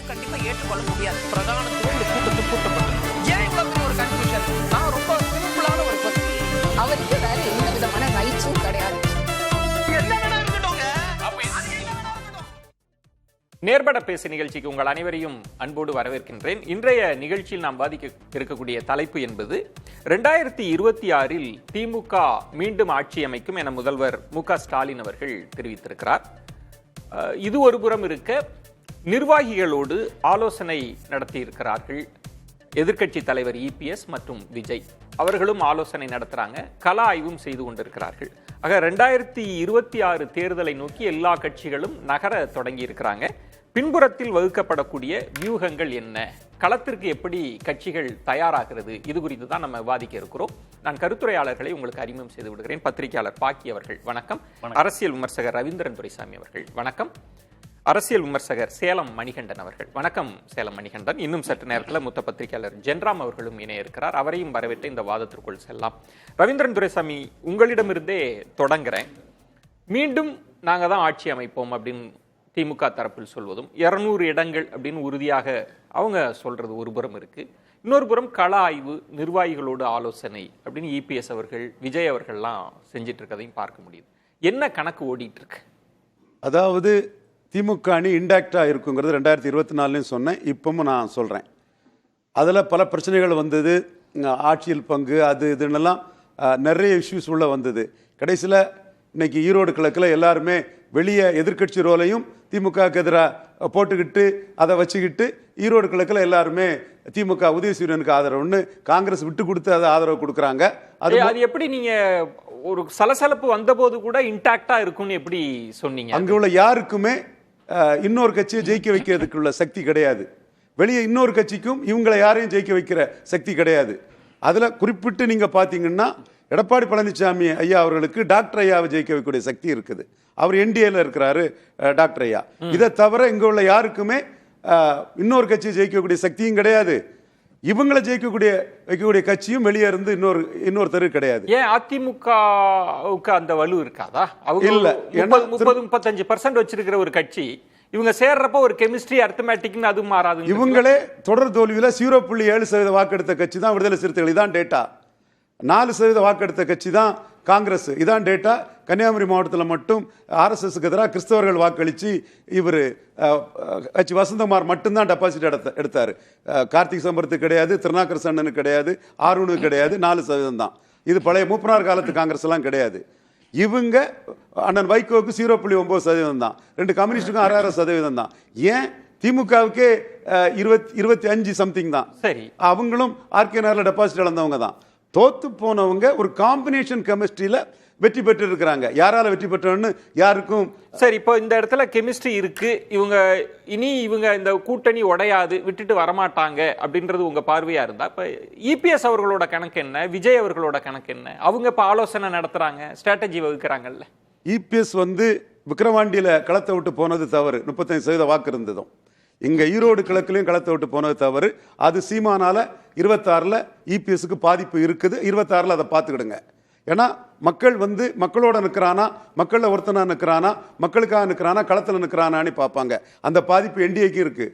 யாரும் கண்டிப்பா ஏற்றுக்கொள்ள முடியாது. பிரதானத்துல இந்த கூட்டத்தில் கூட்டப்பட்டது. ஏன் இவ்வளவு பெரிய ஒரு கன்ஃபியூஷன்? நான் ரொம்ப சிம்பிளான ஒரு கொஸ்டின். அவருக்கு வேற எந்த விதமான ரைட்ஸும் கிடையாது. நேர்பட பேசு நிகழ்ச்சிக்கு உங்கள் அனைவரையும் அன்போடு வரவேற்கின்றேன். இன்றைய நிகழ்ச்சியில் நாம் பாதிக்க இருக்கக்கூடிய தலைப்பு என்பது 2026 திமுக மீண்டும் ஆட்சி அமைக்கும் என முதல்வர் மு.க. ஸ்டாலின் அவர்கள் தெரிவித்திருக்கிறார். இது ஒரு புறம் இருக்க, நிர்வாகிகளோடு ஆலோசனை நடத்தியிருக்கிறார்கள் எதிர்க்கட்சி தலைவர் இபிஎஸ் மற்றும் விஜய். அவர்களும் ஆலோசனை நடத்துறாங்க, கள ஆய்வும் செய்து கொண்டிருக்கிறார்கள். ஆக 2026 தேர்தலை நோக்கி எல்லா கட்சிகளும் நகர தொடங்கி இருக்கிறாங்க. பின்புறத்தில் வகுக்கப்படக்கூடிய வியூகங்கள் என்ன, களத்திற்கு எப்படி கட்சிகள் தயாராகிறது, இது குறித்து தான் நம்ம விவாதிக்க இருக்கிறோம். நான் கருத்துரையாளர்களை உங்களுக்கு அறிமுகம் செய்து விடுகிறேன். பத்திரிகையாளர் பாக்கி அவர்கள் வணக்கம். அரசியல் விமர்சகர் ரவீந்திரன் துரைசாமி அவர்கள் வணக்கம். அரசியல் விமர்சகர் சேலம் மணிகண்டன் அவர்கள் வணக்கம். சேலம் மணிகண்டன். இன்னும் சற்று நேரத்தில் மூத்த பத்திரிகையாளர் ஜென்ராம் அவர்களும் இணைய இருக்கிறார். அவரையும் வரவேற்று இந்த வாதத்திற்குள் செல்லலாம். ரவீந்திரன் துரைசாமி, உங்களிடமிருந்தே தொடங்குறேன். மீண்டும் நாங்கள் தான் ஆட்சி அமைப்போம் அப்படின்னு திமுக தரப்பில் சொல்வதும், 200 இடங்கள் அப்படின்னு உறுதியாக அவங்க சொல்றது ஒரு புறம் இருக்கு. இன்னொரு புறம் கள ஆய்வு, நிர்வாகிகளோடு ஆலோசனை அப்படின்னு இபிஎஸ் அவர்கள், விஜய் அவர்கள்லாம் செஞ்சிட்டு இருக்கதையும் பார்க்க முடியுது. என்ன கணக்கு ஓடிட்டு இருக்கு? அதாவது திமுக அணி இன்டாக்டாக இருக்குங்கிறது 2024 சொன்னேன், இப்பவும் நான் சொல்கிறேன். அதில் பல பிரச்சனைகள் வந்தது, ஆட்சியில் பங்கு அது இதுன்னெல்லாம் நிறைய இஷ்யூஸ் உள்ள வந்தது. கடைசியில் இன்னைக்கு ஈரோடு கிழக்கில் எல்லாருமே வெளியே எதிர்க்கட்சி ரோலையும் திமுகவுக்கு எதிராக போட்டுக்கிட்டு அதை வச்சுக்கிட்டு ஈரோடு கிழக்கில் எல்லாருமே திமுக உதயசூரியனுக்கு ஆதரவுன்னு காங்கிரஸ் விட்டு கொடுத்து அதை ஆதரவு கொடுக்குறாங்க. அது எப்படி நீங்க ஒரு சலசலப்பு வந்த போது கூட இன்டாக்டா இருக்கும்னு எப்படி சொன்னீங்க? அங்கே உள்ள யாருக்குமே இன்னொரு கட்சியை ஜெயிக்க வைக்கிறதுக்குள்ள சக்தி கிடையாது. வெளியே இன்னொரு கட்சிக்கும் இவங்களை யாரையும் ஜெயிக்க வைக்கிற சக்தி கிடையாது. அதில் குறிப்பிட்டு நீங்கள் பார்த்தீங்கன்னா எடப்பாடி பழனிசாமி ஐயா அவர்களுக்கு டாக்டர் ஐயாவை ஜெயிக்க வைக்கக்கூடிய சக்தி இருக்குது. அவர் என்டிஏல இருக்கிறாரு டாக்டர் ஐயா. இதை தவிர இங்கே உள்ள யாருக்குமே இன்னொரு கட்சியை ஜெயிக்கக்கூடிய சக்தியும் கிடையாது. இவங்களை வைக்கக்கூடிய கட்சியும் வெளியே இருந்து இன்னொருத்தரு கிடையாது. ஏன் அதிமுகவுக்கு அந்த வலு இருக்காதா? இல்ல, 30-35% வச்சிருக்கிற ஒரு கட்சி இவங்க சேர்றப்ப ஒரு கெமிஸ்ட்ரி அரித்மெட்டிக்னு அது மாறாது. இவங்களே தொடர் தோல்வியில 0.7% வாக்கெடுத்த கட்சி தான் விடுதலை சிறுத்தைகள். இதான் டேட்டா. 4% வாக்கெடுத்த கட்சி தான் காங்கிரஸ். இதான் டேட்டா. கன்னியாகுமரி மாவட்டத்தில் மட்டும் ஆர்எஸ்எஸ்க்கு எதிராக கிறிஸ்தவர்கள் வாக்களித்து இவர் கட்சி வசந்தகுமார் மட்டும்தான் டெபாசிட் எடுத்தார். கார்த்திக் சம்பரத்துக்கு கிடையாது, திருநாக்கர் சண்டனுக்கு கிடையாது, ஆர்வனுக்கு கிடையாது. 4% தான். இது பழைய மூப்பனார் காலத்து காங்கிரஸ் எல்லாம் கிடையாது. இவங்க அண்ணன் வைகோவுக்கு 0.9% தான். 2 கம்யூனிஸ்டுக்கும் 6% தான். ஏன் திமுகவுக்கே 25 சம்திங் தான். சரி, அவங்களும் ஆர்கே நகரில் டெபாசிட் இழந்தவங்க தான். தோத்து போனவங்க ஒரு காம்பினேஷன் கெமிஸ்ட்ரியில வெற்றி பெற்று இருக்கிறாங்க. யாரால வெற்றி பெற்றோன்னு யாருக்கும். சரி, இப்போ இந்த இடத்துல கெமிஸ்ட்ரி இருக்கு, இவங்க இந்த கூட்டணி உடையாது, விட்டுட்டு வரமாட்டாங்க அப்படின்றது உங்க பார்வையா இருந்தா, இப்ப இபிஎஸ் அவர்களோட கணக்கு என்ன, விஜய் அவர்களோட கணக்கு என்ன? அவங்க இப்ப ஆலோசனை நடத்துறாங்க, ஸ்ட்ராட்டஜி வகுக்கிறாங்கல்ல. இபிஎஸ் விக்கிரவாண்டியில களத்தை விட்டு போனது தவறு. 35% வாக்கு இருந்ததும். இங்க ஈரோடு கிழக்குலையும் களத்தை விட்டு போனது தவறு. அது சீமானால 26ல் இபிஎஸ்க்கு பாதிப்பு இருக்குது. 26ல் அதை பார்த்துக்கிடுங்க. ஏன்னா மக்கள் மக்களோட நிற்கிறானா, மக்களில் ஒருத்தனா நிற்கிறானா, மக்களுக்காக நிற்கிறானா, களத்தில் நிற்கிறானான்னு பார்ப்பாங்க. அந்த பாதிப்பு என்டிஏக்கு இருக்கு.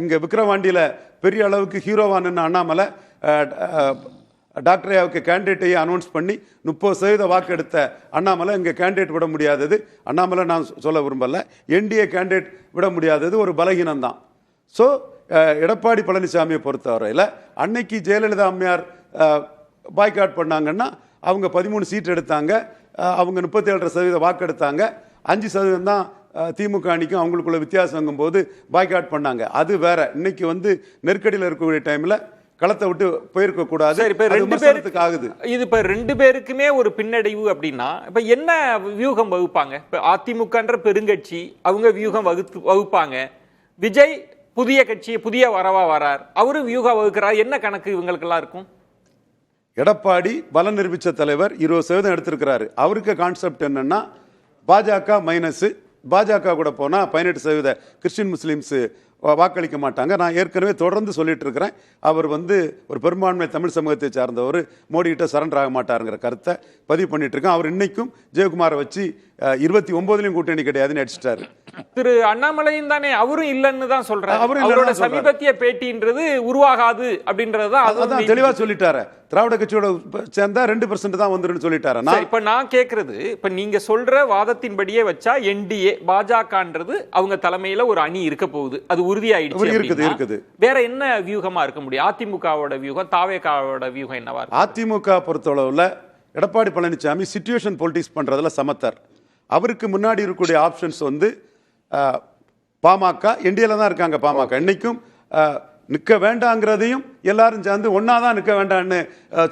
இங்க விக்கிரவாண்டியில பெரிய அளவுக்கு ஹீரோவான அண்ணாமலை டாக்டர் ஐயாவுக்கு கேண்டிடேட்டையே அனௌன்ஸ் பண்ணி 30% வாக்கு எடுத்த அண்ணாமலை இங்கே கேண்டிடேட் விட முடியாதது. அண்ணாமலை நான் சொல்ல விரும்பல, என்டிஏ கேண்டிடேட் விட முடியாதது ஒரு பலகீனம் தான். ஸோ எடப்பாடி பழனிசாமியை பொறுத்தவரையில் அன்னைக்கு ஜெயலலிதா அம்மையார் பாய்காட் பண்ணாங்கன்னா அவங்க 13 சீட் எடுத்தாங்க. அவங்க 37% வாக்கு எடுத்தாங்க. 5% தான் திமுக அணிக்கும் அவங்களுக்குள்ள வித்தியாசங்கும் போது பாய்காட் பண்ணாங்க. அது வேற. இன்னைக்கு நெருக்கடியில் இருக்கக்கூடிய டைம்ல களத்தை விட்டு போயிருக்க கூடாது. ஆகுது. இது இப்ப 2 பேருக்குமே ஒரு பின்னடைவு அப்படின்னா இப்ப என்ன வியூகம் வகுப்பாங்க? இப்ப அதிமுகன்ற பெருங்கட்சி, அவங்க வியூகம் வகுப்பாங்க. விஜய் புதிய கட்சி, புதிய வரவா வரார், அவரு வியூகம் வகுக்கிறார். என்ன கணக்கு இவங்களுக்கு எல்லாம் இருக்கும்? எடப்பாடி பலம் நிரூபித்த தலைவர் 20% எடுத்திருக்கிறாரு. அவருக்கு கான்செப்ட் என்னன்னா பாஜக மைனஸ், பாஜக கூட போனா 18% கிறிஸ்டின் முஸ்லிம்ஸ் வாக்களிக்க மாட்டாங்க. நான் ஏற்கனவே தொடர்ந்து சொல்லிட்டு இருக்கிறேன், அவர் ஒரு பெரும்பான்மை தமிழ் சமூகத்தை சார்ந்தவர், மோடி கிட்ட சரண்டர் ஆக மாட்டாருங்கிற கருத்தை பதிவு பண்ணிட்டு இருக்கேன். அவர் இன்னைக்கும் ஜெயக்குமாரை வச்சு 29லையும் கூட்டணி கிடையாதுன்னு அடிச்சிட்டாரு. திரு அண்ணாமலையும் தானே அவரும் இல்லன்னு தான் சொல்றாரு. அவரும் இல்லைன்னு அவரோட தான் சொல்றாரு. சமீபத்திய பேட்டின்றது உருவாகாது அப்படின்றதுதான் அதான் தெளிவா சொல்லிட்டாரு. திராவிட கட்சியோட சேர்ந்தா 2% தான் வந்துருன்னு சொல்லிட்டாரு. இப்ப நான் கேக்குறது, இப்ப நீங்க சொல்ற வாதத்தின்படியே வச்சா என்டிஏ பாஜகன்றது அவங்க தலைமையில ஒரு அணி இருக்க போகுது, அது உறுதியாயிடுச்சு. இருக்குது. வேற என்ன வியூகமா இருக்க முடியும்? அதிமுகவோட வியூகம், தாவேகாவோட வியூகம் என்னவா இருக்கு? அதிமுக பொறுத்தளவுல எடப்பாடி பழனிசாமி சிச்சுவேஷன் பொலிட்டிக்ஸ் பண்றதுல சமத்தர். அவருக்கு முன்னாடி இருக்கக்கூடிய ஆப்ஷன்ஸ் வந்து பாமக, என்டிஏல தான் இருக்காங்க. பாமக இன்னைக்கும் நிற்க வேண்டாங்கிறதையும் எல்லாரும் சேர்ந்து ஒன்னாதான் நிற்க வேண்டாம்னு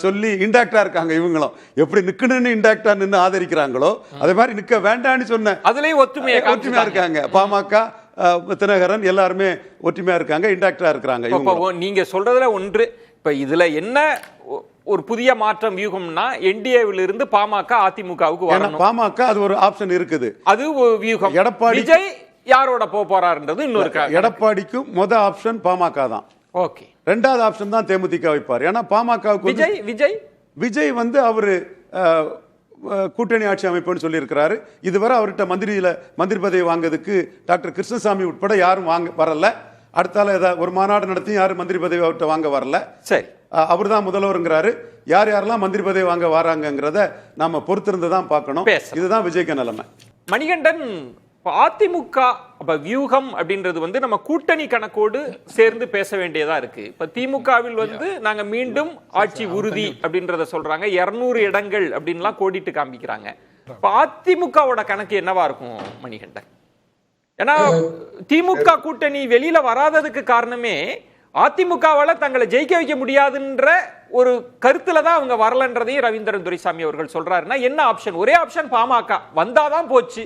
சொல்லி இன்டாக்டா இருக்காங்க. இவங்களும் எப்படி நிக்கணும்னு இன்டாக்டா நின்று ஆதரிக்கிறாங்களோ அதே மாதிரி நிற்க வேண்டாம்னு சொன்ன அதுலயும் ஒற்றுமையா இருக்காங்க. பாமக, தினகரன் எல்லாருமே ஒற்றுமையா இருக்காங்க, இன்டாக்டா இருக்கிறாங்க. நீங்க சொல்றதுல ஒன்று, இப்ப இதுல என்ன ஒரு புதிய மாற்றம் வியூகம்னா என்டிஏவில் இருந்து பாமக அதிமுகவுக்கு வரணும். பாமக அது ஒரு ஆப்ஷன் இருக்குது, அது ஒரு வியூகம். எடப்பாடி விஜய் யாரோட போறாருன்றது இன்னொரு. எடப்பாடிக்கும் முத ஆப்ஷன் பாமக தான். ஓகே. ரெண்டாவது ஆப்ஷன் தான் தேமுதிக வைப்பார். ஏன்னா பாமகவுக்கு விஜய் வந்து அவரு கூட்டணி ஆட்சி அமைப்புன்னு சொல்லி இருக்கிறாரு. இதுவரை அவர்கிட்ட மந்திரி பதவி வாங்குறதுக்கு டாக்டர் கிருஷ்ணசாமி உட்பட யாரும் வரல. அடுத்தால ஏதாவது ஒரு மாநாடு நடத்தி யாரும் மந்திரி பதவி அவர்கிட்ட வாங்க வரல. சரி, அவர் தான் முதல்வருங்கிறாரு. யாரெல்லாம் மந்திரி பதவி வாங்க வராங்கிறத நாம பொறுத்திருந்து தான் பார்க்கணும். இதுதான் விஜய்க்கு நிலைமை. மணிகண்டன், அதிமுக வியூகம் அப்படின்றது வந்து நம்ம கூட்டணி கணக்கோடு சேர்ந்து பேச வேண்டியதா இருக்கு. இப்ப திமுகவில் வந்து நாங்க மீண்டும் ஆட்சி உறுதி அப்படின்றத சொல்றாங்க, 200 இடங்கள் அப்படின்லாம் கோடிட்டு காமிக்கிறாங்க. இப்ப அதிமுகவோட கணக்கு என்னவா இருக்கும் மணிகண்டன்? ஏன்னா திமுக கூட்டணி வெளியில வராததுக்கு காரணமே அதிமுகவால தங்களை ஜெயிக்க வைக்க முடியாதுன்ற ஒரு கருத்துல தான் அவங்க வரலன்றதையும் ரவீந்திரன் துரைசாமி அவர்கள் சொல்றாருன்னா என்ன ஆப்ஷன்? ஒரே ஆப்ஷன் பாமக வந்தாதான் போச்சு,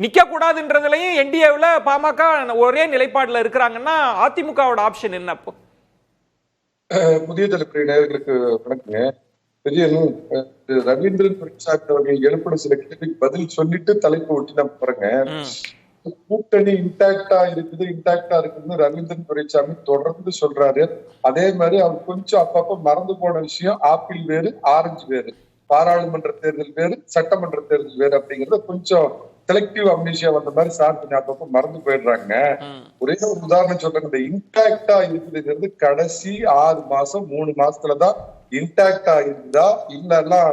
நிக்க கூடாதுன்றதுலயும் என்டிஏவில் பாமக ஒரே நிலைப்பாடுல இருக்கிறாங்கன்னா அதிமுகவோட ஆப்ஷன் என்ன? அப்போ புதிய தலைமுறை நேயர்களுக்கு வணக்கங்க. ரவீந்திரன் துரைசாமி அவர்கள் எழுப்பின சில கேள்விக்கு பதில் சொல்லிட்டு தலைப்பு ஒட்டி நான் போறேங்க. கூட்டணி இன்டாக்டா இருக்குதுன்னு ரவீந்திரன் துரைசாமி தொடர்ந்து சொல்றாரு. அதே மாதிரி அவர் கொஞ்சம் அப்பப்ப மறந்து போன விஷயம், ஆப்பிள் வேறு ஆரஞ்சு வேறு, பாராளுமன்ற தேர்தல் வேறு சட்டமன்ற தேர்தல் வேறு அப்படிங்கறத கொஞ்சம் செலக்டிவ் அம்னீஷியா வந்த மாதிரி சார் அப்பப்ப மறந்து போயிடுறாங்க. ஒரே ஒரு உதாரணம் சொல்றாங்க, இந்த இன்டாக்டா இருக்குதுங்கிறது கடைசி 6 மாசம் 3 மாசத்துலதான் இன்டாக்டா இருந்தா, இல்லன்னா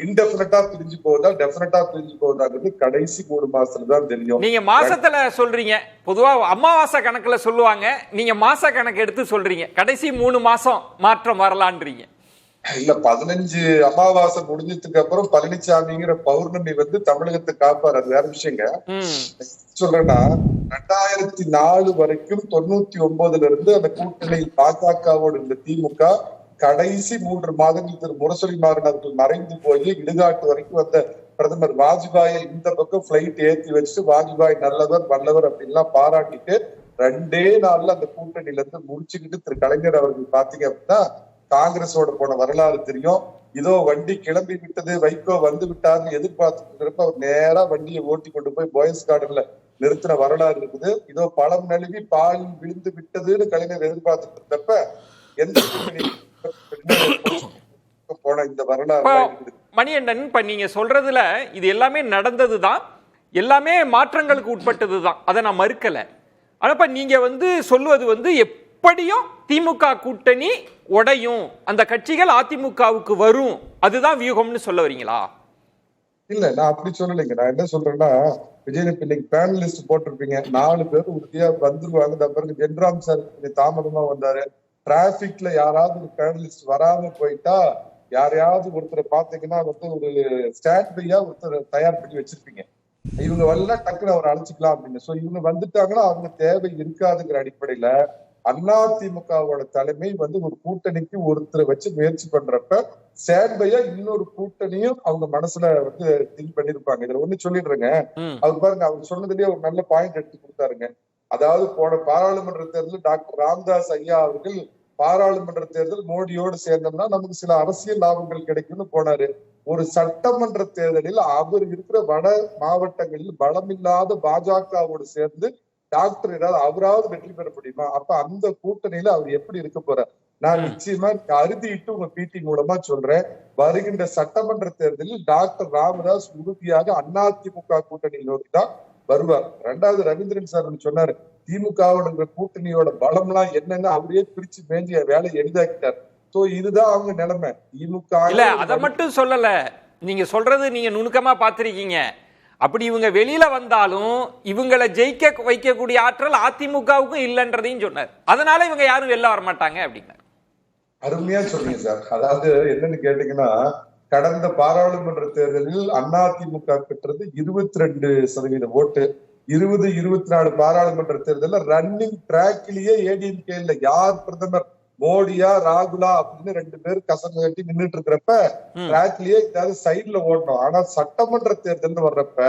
இன்டெஃபினட்டா பிரிஞ்சு போகுதா டெஃபினட்டா பிரிஞ்சு போகுதாங்கிறது கடைசி 3 மாசத்துல தான் தெரியும். நீங்க மாசத்துல சொல்றீங்க, பொதுவா அமாவாசை கணக்குல சொல்லுவாங்க, நீங்க மாச கணக்கு எடுத்து சொல்றீங்க, கடைசி 3 மாசம் மாற்றம் வரலான்றீங்க. இல்ல 15 அமாவாசை முடிஞ்சதுக்கு அப்புறம் பழனிசாமிங்கிற பௌர்ணமி வந்து தமிழகத்தை காப்பாரு, அது வேற விஷயங்க. சொல்றேன்னா 2004 வரைக்கும் 99ல இருந்து அந்த கூட்டணி பாஜகவோடு இருந்த திமுக கடைசி 3 மாதங்கள் திரு முரசொலி மாறன் அவர்கள் மறைந்து போய் இடுகாட்டு வரைக்கும் வந்த பிரதமர் வாஜ்பாயை இந்த பக்கம் பிளைட் ஏற்றி வச்சுட்டு வாஜ்பாய் நல்லவர் வல்லவர் அப்படின்லாம் பாராட்டிட்டு 2 நாள்ல அந்த கூட்டணியில இருந்து முடிச்சுக்கிட்டு திரு கலைஞர் அவர்கள் பாத்தீங்க அப்படின்னா காங்கிரஸோட போன வரலாறு தெரியும். இதோ வண்டி கிளம்பி விட்டது, வைகோ வந்து விட்டாருன்னு எதிர்பார்த்துட்டு அவர் நேரா வண்டியை ஓட்டி கொண்டு போய் பாய்ஸ் கார்டன்ல நிறுத்தின வரலாறு இருக்குது. இதோ பழம் நழுவி பாலில் விழுந்து விட்டதுன்னு கலைஞர் எதிர்பார்த்துட்டு இருந்தப்ப எந்த கூட்டணி போன இந்த வரலாறு. மணிகண்டன், இப்ப நீங்க சொல்றதுல இது எல்லாமே நடந்ததுதான், எல்லாமே மாற்றங்களுக்கு உட்பட்டதுதான், அதை நான் மறுக்கல. ஆனா நீங்க வந்து சொல்லுவது வந்து எப்படியும் திமுக கூட்டணி உடையும், அந்த கட்சிகள் அதிமுகவுக்கு வரும், அதுதான் வியூகம்னு சொல்ல வரீங்களா? இல்ல, நான் அப்படி சொல்லலைங்க. நான் என்ன சொல்றேன்னா, விஜய் இன்னைக்கு பேனலிஸ்ட் போட்டிருப்பீங்க, 4 பேர் உறுதியா வந்துருவாங்க. பிறகு ஜென்ராம் சார் தாமதமா வந்தாரு. டிராபிக்ல யாராவது ஒரு பேனலிஸ்ட் வராம போயிட்டா யாரையாவது ஒருத்தரை பாத்தீங்கன்னா வந்து ஒரு ஸ்டாண்ட் பையா ஒருத்தர் தயார் பண்ணி வச்சிருப்பீங்க. இவங்க வரல டக்குனு அவர் அழைச்சிக்கலாம் அப்படின்னு. சோ இவங்க வந்துட்டாங்கன்னா அவங்க தேவை இருக்காதுங்கிற அடிப்படையில அதிமுகவோட தலைமை வந்து ஒரு கூட்டணிக்கு ஒருத்தரை வச்சு முயற்சி பண்றப்ப ஸ்டாண்ட் பையா இன்னொரு கூட்டணியும் அவங்க மனசுல வந்து திங்க் பண்ணிருப்பாங்க. இதுல ஒண்ணு சொல்லிடுறேங்க, அவர் பாருங்க, அவர் சொன்னதுலயே ஒரு நல்ல பாயிண்ட் எடுத்து கொடுத்தாருங்க. அதாவது போன பாராளுமன்ற தேர்தல் டாக்டர் ராமதாஸ் ஐயா அவர்கள் பாராளுமன்ற தேர்தல் மோடியோடு சேர்ந்தோம்னா நமக்கு சில அரசியல் லாபங்கள் கிடைக்கும்னு போனாரு. ஒரு சட்டமன்ற தேர்தலில் அவர் இருக்கிற வட மாவட்டங்களில் பலமில்லாத பாஜகவோடு சேர்ந்து டாக்டர் ஏதாவது அவராவது வெற்றி பெற முடியுமா? அப்ப அந்த கூட்டணியில அவர் எப்படி இருக்க போறார்? நான் நிச்சயமா அறுதிட்டு உங்க பிடி மூலமா சொல்றேன், வருகின்ற சட்டமன்ற தேர்தலில் டாக்டர் ராமதாஸ் உறுதியாக அதிமுக கூட்டணி நோக்கிதான் வருவார். ரெண்டாவது ரவீந்திரன் சார் சொன்னாரு, திமுகவோட கூட்டணியோட பலம்லாம் என்னன்னு அவரே பிரிச்சு மேஞ்சிய வேலை எளிதாக்கிட்டார். சோ இதுதான் அவங்க நிலைமை. திமுக இல்ல அதை மட்டும் சொல்லல, நீங்க சொல்றது நீங்க நுணுக்கமா பாத்திருக்கீங்க. அப்படி இவங்க வெளியில வந்தாலும் இவங்களை ஜெயிக்க வைக்கக்கூடிய ஆற்றல் அதிமுகவுக்கும் இல்லைன்றதையும் சொன்னார். அதனால இவங்க யாரும் வெளில வரமாட்டாங்க அப்படின்னாரு. அருமையா சொன்னீங்க சார். அதாவது என்னன்னு கேட்டீங்கன்னா, கடந்த பாராளுமன்ற தேர்தலில் அதிமுக பெற்றது 22% ஓட்டு. 2024 பாராளுமன்ற தேர்தலில் ரன்னிங் டிராக்லயே ஏடிஎம்கே இல்ல, யார் பிரதமர் மோடியா ராகுலா அப்படின்னு 2 பேர் கசங்க கட்டி நின்றுட்டு இருக்கிறப்ப டிராக்லயே ஏதாவது சைட்ல ஓடணும். ஆனா சட்டமன்ற தேர்தல் வர்றப்ப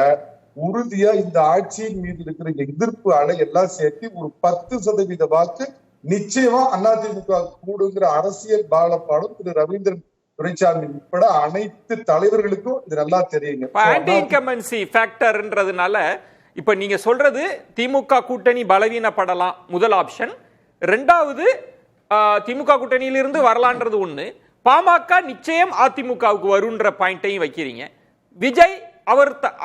உறுதியா இந்த ஆட்சியின் மீது இருக்கிற எதிர்ப்பு அலை எல்லாம் சேர்த்து ஒரு 10% வாக்கு நிச்சயமா அதிமுக கூடுங்கிற அரசியல் பாலப்பாடும் திரு ரவீந்திரன் துரைசாமி உட்பட அனைத்து தலைவர்களுக்கும் இது நல்லா தெரியுங்க. ஆன்டி இன்கம்பன்சி ஃபேக்டர்ன்றதுனால இப்ப நீங்க சொல்றது திமுக கூட்டணி பலவீனப்படலாம் முதல் ஆப்ஷன். ரெண்டாவது திமுக கூட்டணியிலிருந்து வரலான்றது ஒண்ணு. பாமக நிச்சயம் அதிமுகவுக்கு வருன்ற பாயிண்டையும் வைக்கிறீங்க. விஜய்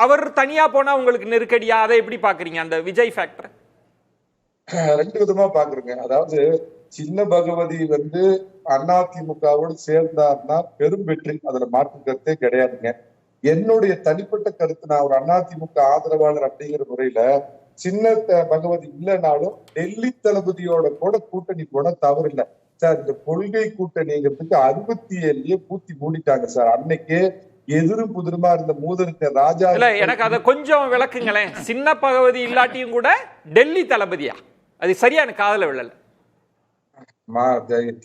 அவர் தனியா போனா உங்களுக்கு நெருக்கடியா, அதை எப்படி பாக்குறீங்க அந்த விஜய் ஃபேக்டர்? 2 விதமா பாக்குறேங்க. அதாவது சின்ன பகவதி அதிமுகவோடு சேர்ந்தார்னா பெரும் வெற்றி, அதுல மாற்று கருத்தே கிடையாதுங்க. என்னுடைய தனிப்பட்ட கருத்து, நான் ஒரு அதிமுக ஆதரவாளர் அப்படிங்கிற முறையில சின்ன பகவதி இல்லைனாலும் டெல்லி தளபதியோட கூட கூட்டணி கூட தவறு இல்லை சார். இந்த கொள்கை கூட்டணிங்கிறதுக்கு 67 பூத்தி மூடிட்டாங்க சார். அன்னைக்கே எதிரும் புதிருமா இருந்த மூதறிஞர் ராஜா. இல்ல, எனக்கு அதை கொஞ்சம் விளக்குங்களேன். சின்ன பகவதி இல்லாட்டியும் கூட டெல்லி தளபதியா? அது சரியான காதல விழல.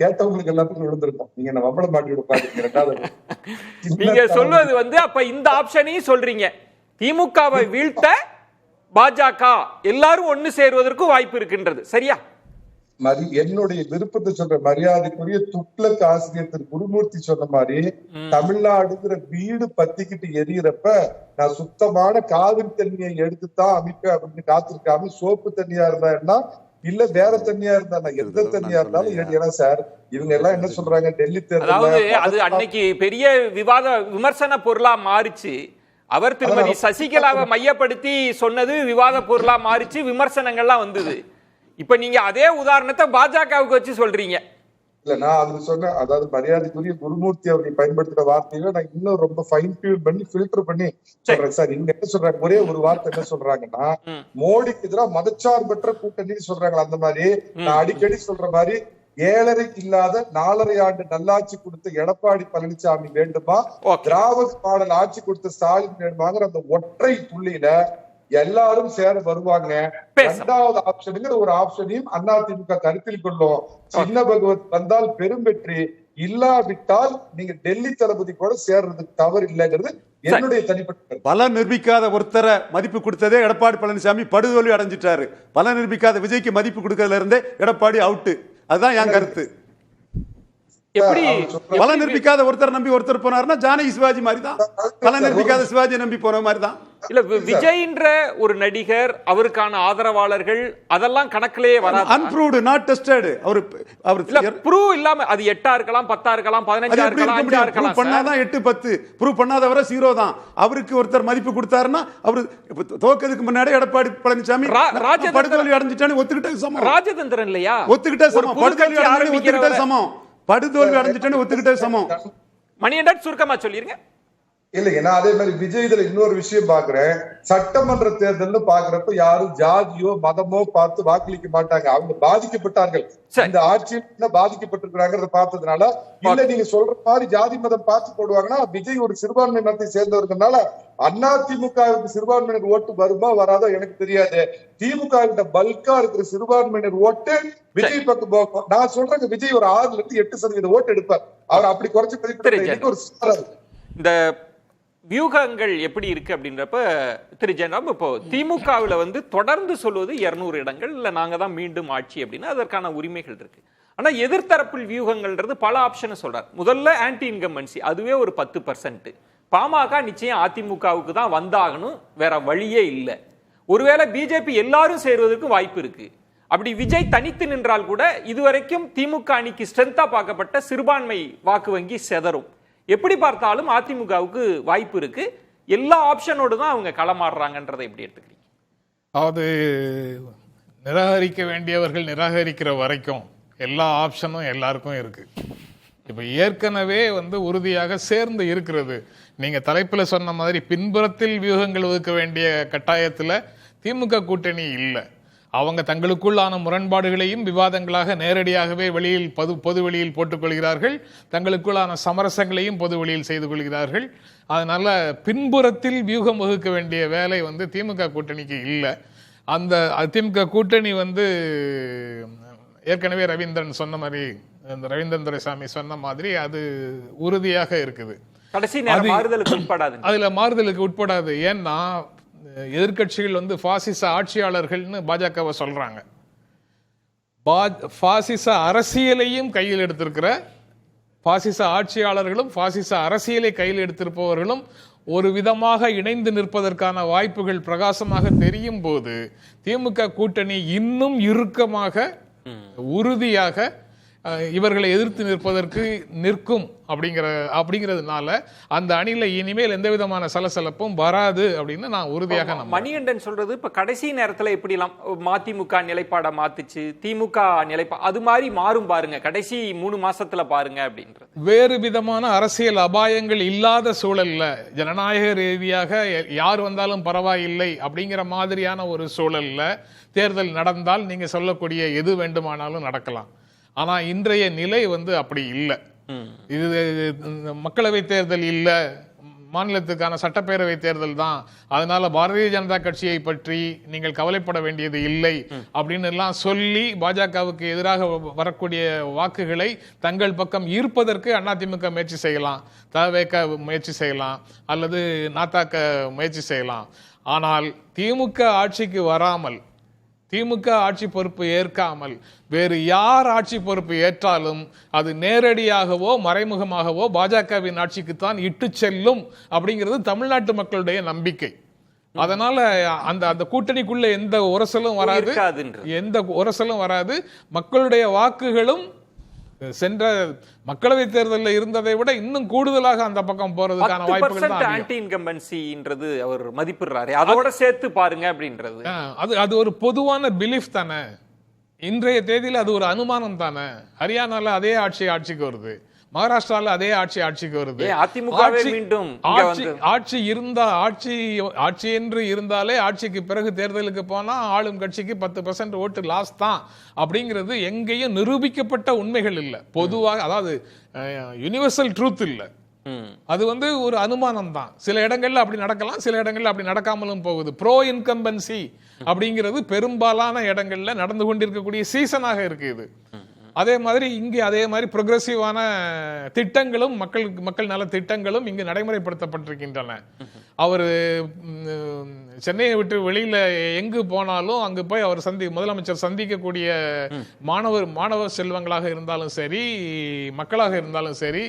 கேட்டவங்களுக்கு எல்லாத்துக்கும் விழுந்திருக்கும். நீங்க என்ன வம்பள மாட்டி பாத்தீங்க. நீங்க சொல்வது அப்ப இந்த ஆப்ஷனையும் சொல்றீங்க, திமுகவை வீழ்த்த பாஜக எல்லாரும் ஒண்ணு சேருவதற்கு வாய்ப்பு இருக்கின்றது, சரியா? என்னுடைய விருப்பத்தை சொல்ற மரியாதைக்குரிய துக்ளக் ஆசிரியர் திரு குருமூர்த்தி சொன்ன மாதிரி, தமிழ்நாடுங்கிற வீடு பத்திக்கிட்டு எரியறப்ப நான் சுத்தமான காவிரி தண்ணியை எடுத்துதான் அமைப்பேன் அப்படின்னு காத்திருக்காம சோப்பு தண்ணியா இருந்தா இல்ல வேற தண்ணியா இருந்தா எந்த தண்ணியா இருந்தாலும் சார். இவங்க எல்லாம் என்ன சொல்றாங்க, டெல்லி தேர்தல் அது அன்னைக்கு பெரிய விவாத விமர்சன பொருளா மாறிச்சு. அவர் திருமதி சசிகலாவை மையப்படுத்தி சொன்னது விவாத பொருளா மாறிச்சு, விமர்சனங்கள்லாம் வந்தது. இப்ப நீங்க அதே உதாரணத்தை பாஜகவுக்கு வச்சு சொல்றீங்க. இல்ல, நான் அது சொன்னேன். அதாவது மரியாதைக்குரிய குருமூர்த்தி அவர்கள் பயன்படுத்துற வார்த்தைகளை நான் இன்னும் ரொம்ப ஃபைன் டியூன் பண்ணி ஃபில்டர் பண்ணி சொல்றேன் சார். இங்க என்ன சொல்றாங்க, ஒரே ஒரு வார்த்தை என்ன சொல்றாங்கன்னா, மோடிக்கு எதிராக மதச்சார்பற்ற கூட்டணின்னு சொல்றாங்க. அந்த மாதிரி நான் அடிக்கடி சொல்ற மாதிரி 7.5 இல்லாத 4.5 ஆண்டு நல்லாட்சி கொடுத்த எடப்பாடி பழனிசாமி வேண்டுமா, திராவிட மாடல் ஆட்சி கொடுத்த ஸ்டாலின் வேண்டுமாங்கிற அந்த ஒற்றை புள்ளியில எல்லாரும் சேர வருவாங்க. 2வது ஆப்ஷனுங்கிற ஒரு ஆப்ஷனையும் அதிமுக கருத்தில் கொள்ளும். சின்ன பகவத் வந்தால் பெரும் வெற்றி, இல்லாவிட்டால் நீங்க டெல்லி தளபதி கூட சேர்றதுக்கு தவறு இல்லைங்கிறது என்னுடைய தனிப்பட்ட. பல நிரூபிக்காத ஒருத்தரை மதிப்பு கொடுத்ததே எடப்பாடி பழனிசாமி படுதோல்வி அடைஞ்சிட்டாரு. பல நிரூபிக்காத விஜய்க்கு மதிப்பு கொடுக்கறதுல இருந்தே எடப்பாடி அவுட்டு. அதுதான் என் கருத்து. எப்படி பல நிரூபிக்காத ஒருத்தர் நம்பி ஒருத்தர் போனாருன்னா ஜானகி சிவாஜி மாதிரி தான், பல நிரூபிக்காத சிவாஜி நம்பி போன மாதிரி தான். இல்ல, விஜய்ன்ற ஒரு நடிகர், அவருக்கான ஆதரவாளர்கள் அதெல்லாம் கணக்கிலேயே வராது. Unproved, not tested. அவர் ப்ரூவ் இல்லாம அது 8 இருக்கலாம், 10 இருக்கலாம், 15 இருக்கலாம், 5 இருக்கலாம். பண்ணாதான் 8 10. ப்ரூவ் பண்ணாதவரை 0 தான். அவருக்கு ஒருத்தர் மதிப்பு கொடுத்தாருன்னா அவரு தோக்கிறதுக்கு முன்னாடி எடப்பாடி பழனிசாமி படுதோல்வி அடைஞ்சிட்டான்னு ஒத்துக்கிட்ட சமம். ராஜதந்திரன் இல்லையா? ஒத்துக்கிட்ட சமம். படுதோல்வி அடைஞ்சிட்டு ஒத்துக்கிட்ட சமம். படுதோல்வி அடைஞ்சிட்டான்னு ஒத்துக்கிட்ட சமம். மணியண்டர் சுருக்கமா சொல்லிருங்க. இல்லைங்க, நான் அதே மாதிரி விஜய் இதுல இன்னொரு விஷயம் பாக்குறேன். சட்டமன்ற தேர்தல் பாக்குறப்ப யாரும் ஜாதியோ மதமோ பார்த்து வாக்களிக்க மாட்டாங்க. அவங்க பாதிக்கப்பட்டார்கள், இந்த ஆட்சியில் பாதிக்கப்பட்டிருக்கிறாங்க பார்த்ததுனால. இல்ல நீங்க சொல்ற மாதிரி ஜாதி மதம் பார்த்து போடுவாங்கன்னா, விஜய் ஒரு சிறுபான்மை மதத்தை சேர்ந்தவர்களால அதிமுகவுக்கு சிறுபான்மையினர் ஓட்டு வருமா வராதோ எனக்கு தெரியாது. திமுக கிட்ட பல்கா இருக்கிற சிறுபான்மையினர் ஓட்டு விஜய் பக்கம் போகும். நான் சொல்றேன், விஜய் ஒரு 6-8% ஓட்டு எடுப்பார். அவர் அப்படி குறைச்சு மதிப்பிட்டு ஒரு இந்த வியூகங்கள் எப்படி இருக்கு அப்படின்றப்ப திரு ஜெயராம், இப்போ திமுகவில் தொடர்ந்து சொல்வது 200 இடங்கள் இல்ல நாங்க தான் மீண்டும் ஆட்சி அப்படின்னு அதற்கான உரிமைகள் இருக்கு. ஆனா எதிர்த்தரப்பில் வியூகங்கள்ன்றது பல ஆப்ஷன் சொல்றாரு. முதல்ல ஆன்டி இன்கம்பன்சி, அதுவே ஒரு 10%. பாமக நிச்சயம் அதிமுகவுக்கு தான் வந்தாகணும், வேற வழியே இல்லை. ஒருவேளை பிஜேபி எல்லாரும் சேருவதற்கு வாய்ப்பு இருக்கு. அப்படி விஜய் தனித்து நின்றால் கூட இதுவரைக்கும் திமுக அணிக்கு ஸ்ட்ரென்த்தா பார்க்கப்பட்ட சிறுபான்மை வாக்கு வங்கி செதறும். எப்படி பார்த்தாலும் அதிமுகவுக்கு வாய்ப்பு இருக்கு. எல்லா ஆப்ஷனோடு தான் அவங்க களமாடுறாங்கன்றதை எப்படி எடுத்துக்கிறீங்க? அதாவது நிராகரிக்க வேண்டியவர்கள் நிராகரிக்கிற வரைக்கும் எல்லா ஆப்ஷனும் எல்லாருக்கும் இருக்கு. இப்ப ஏற்கனவே உறுதியாக சேர்ந்து இருக்கிறது. நீங்க தலைப்புல சொன்ன மாதிரி பின்புறத்தில் வியூகங்கள் வகுக்க வேண்டிய கட்டாயத்துல திமுக கூட்டணி இல்லை. அவங்க தங்களுக்குள்ளான முரண்பாடுகளையும் விவாதங்களாக நேரடியாகவே வெளியில் பொது வெளியில் போட்டுக்கொள்கிறார்கள். தங்களுக்குள்ளான சமரசங்களையும் பொது வெளியில் செய்து கொள்கிறார்கள். அதனால பின்புறத்தில் வியூகம் வகுக்க வேண்டிய வேலை திமுக கூட்டணிக்கு இல்லை. அந்த திமுக கூட்டணி ஏற்கனவே ரவீந்திரன் சொன்ன மாதிரி, ரவீந்திரன் துரைசாமி சொன்ன மாதிரி அது உறுதியாக இருக்குது. கடைசி நேரம் மாறுதலுக்கு உட்படாது. அதுல மாறுதலுக்கு உட்படாது. ஏன்னா எதிர்கட்சிகள் பாசிச ஆட்சியாளர்கள்னு பாஜகவை சொல்றாங்க. பாசிச அரசியலையும் கையில் எடுத்திருக்கிற பாசிச ஆட்சியாளர்களும் பாசிச அரசியலை கையில் எடுத்திருப்பவர்களும் ஒரு விதமாக இணைந்து நிற்பதற்கான வாய்ப்புகள் பிரகாசமாக தெரியும் போது திமுக கூட்டணி இன்னும் இறுக்கமாக உறுதியாக இவர்களை எதிர்த்து நிற்பதற்கு நிற்கும் அப்படிங்கிறதுனால அந்த அணியில இனிமேல் எந்த விதமான சலசலப்பும் வராது அப்படின்னு நான் உறுதியாக நம்புறேன். மணிகண்டன் சொல்றது இப்ப கடைசி நேரத்துல எப்படிலாம் மதிமுக நிலைப்பாட மாத்துச்சு, திமுக அது மாதிரி மாறும் பாருங்க, கடைசி 3 மாசத்துல பாருங்க அப்படின்றது. வேறு விதமான அரசியல் அபாயங்கள் இல்லாத சூழல்ல, ஜனநாயக ரீதியாக யார் வந்தாலும் பரவாயில்லை அப்படிங்கிற மாதிரியான ஒரு சூழல்ல தேர்தல் நடந்தால் நீங்க சொல்லக்கூடிய எது வேண்டுமானாலும் நடக்கலாம். ஆனா இன்றைய நிலை அப்படி இல்லை. இது மக்களவை தேர்தல் இல்ல, மாநிலத்துக்கான சட்டப்பேரவை தேர்தல் தான். அதனால பாரதிய ஜனதா கட்சியை பற்றி நீங்கள் கவலைப்பட வேண்டியது இல்லை அப்படின்னு எல்லாம் சொல்லி பாஜகவுக்கு எதிராக வரக்கூடிய வாக்குகளை தங்கள் பக்கம் ஈர்ப்பதற்கு அதிமுக முயற்சி செய்யலாம், தவேக முயற்சி செய்யலாம், அல்லது நாத்தாக்க முயற்சி செய்யலாம். ஆனால் திமுக ஆட்சிக்கு வராமல், திமுக ஆட்சி பொறுப்பு ஏற்காமல் வேறு யார் ஆட்சி பொறுப்பு ஏற்றாலும் அது நேரடியாகவோ மறைமுகமாகவோ பாஜகவின் ஆட்சிக்குத்தான் இட்டு செல்லும் அப்படிங்கிறது தமிழ்நாட்டு மக்களுடைய நம்பிக்கை. அதனால அந்த கூட்டணிக்குள்ள எந்த உரசலும் வராது. மக்களுடைய வாக்குகளும் சென்ற மக்களவை தேர்தலில் இருந்ததை விட இன்னும் கூடுதலாக அந்த பக்கம் போறதுக்கான வாய்ப்புகள் தான். ஆன்டி இன்கம்பன்சின்றது அவர் மதிப்பிடுறாரு, அதோட சேர்த்து பாருங்க அப்படின்றது அது ஒரு பொதுவான பிலீஃப் தானே. இன்றைய தேதியில் அது ஒரு அனுமானம் தானே. ஹரியானால அதே ஆட்சிக்கு வருது, மகாராஷ்டிரால அதே ஆட்சிக்கு வருது. ஆட்சி என்று இருந்தாலே ஆட்சிக்கு பிறகு தேர்தலுக்கு போனா ஆளும் கட்சிக்கு 10% ஓட்டு லாஸ் தான் அப்படிங்கிறது எங்கேயும் நிரூபிக்கப்பட்ட உண்மைகள் இல்ல. பொதுவாக அதாவது யுனிவர்சல் ட்ரூத் இல்ல. அது ஒரு அனுமானம் தான். சில இடங்கள்ல அப்படி நடக்கலாம், சில இடங்கள்ல அப்படி நடக்காமலும் போகுது. ப்ரோ இன்கம்பன்சி அப்படிங்கிறது பெரும்பாலான இடங்கள்ல நடந்து கொண்டிருக்கக்கூடிய சீசனாக இருக்கு இது. அதே மாதிரி இங்கே அதே மாதிரி ப்ரொக்ரெசிவான திட்டங்களும் மக்கள் நல திட்டங்களும் இங்கு நடைமுறைப்படுத்தப்பட்டிருக்கின்றன. அவர் சென்னையை விட்டு வெளியில எங்கு போனாலும் அங்கு போய் அவர் முதலமைச்சர் சந்திக்கக்கூடிய மாணவர் செல்வங்களாக இருந்தாலும் சரி, மக்களாக இருந்தாலும் சரி,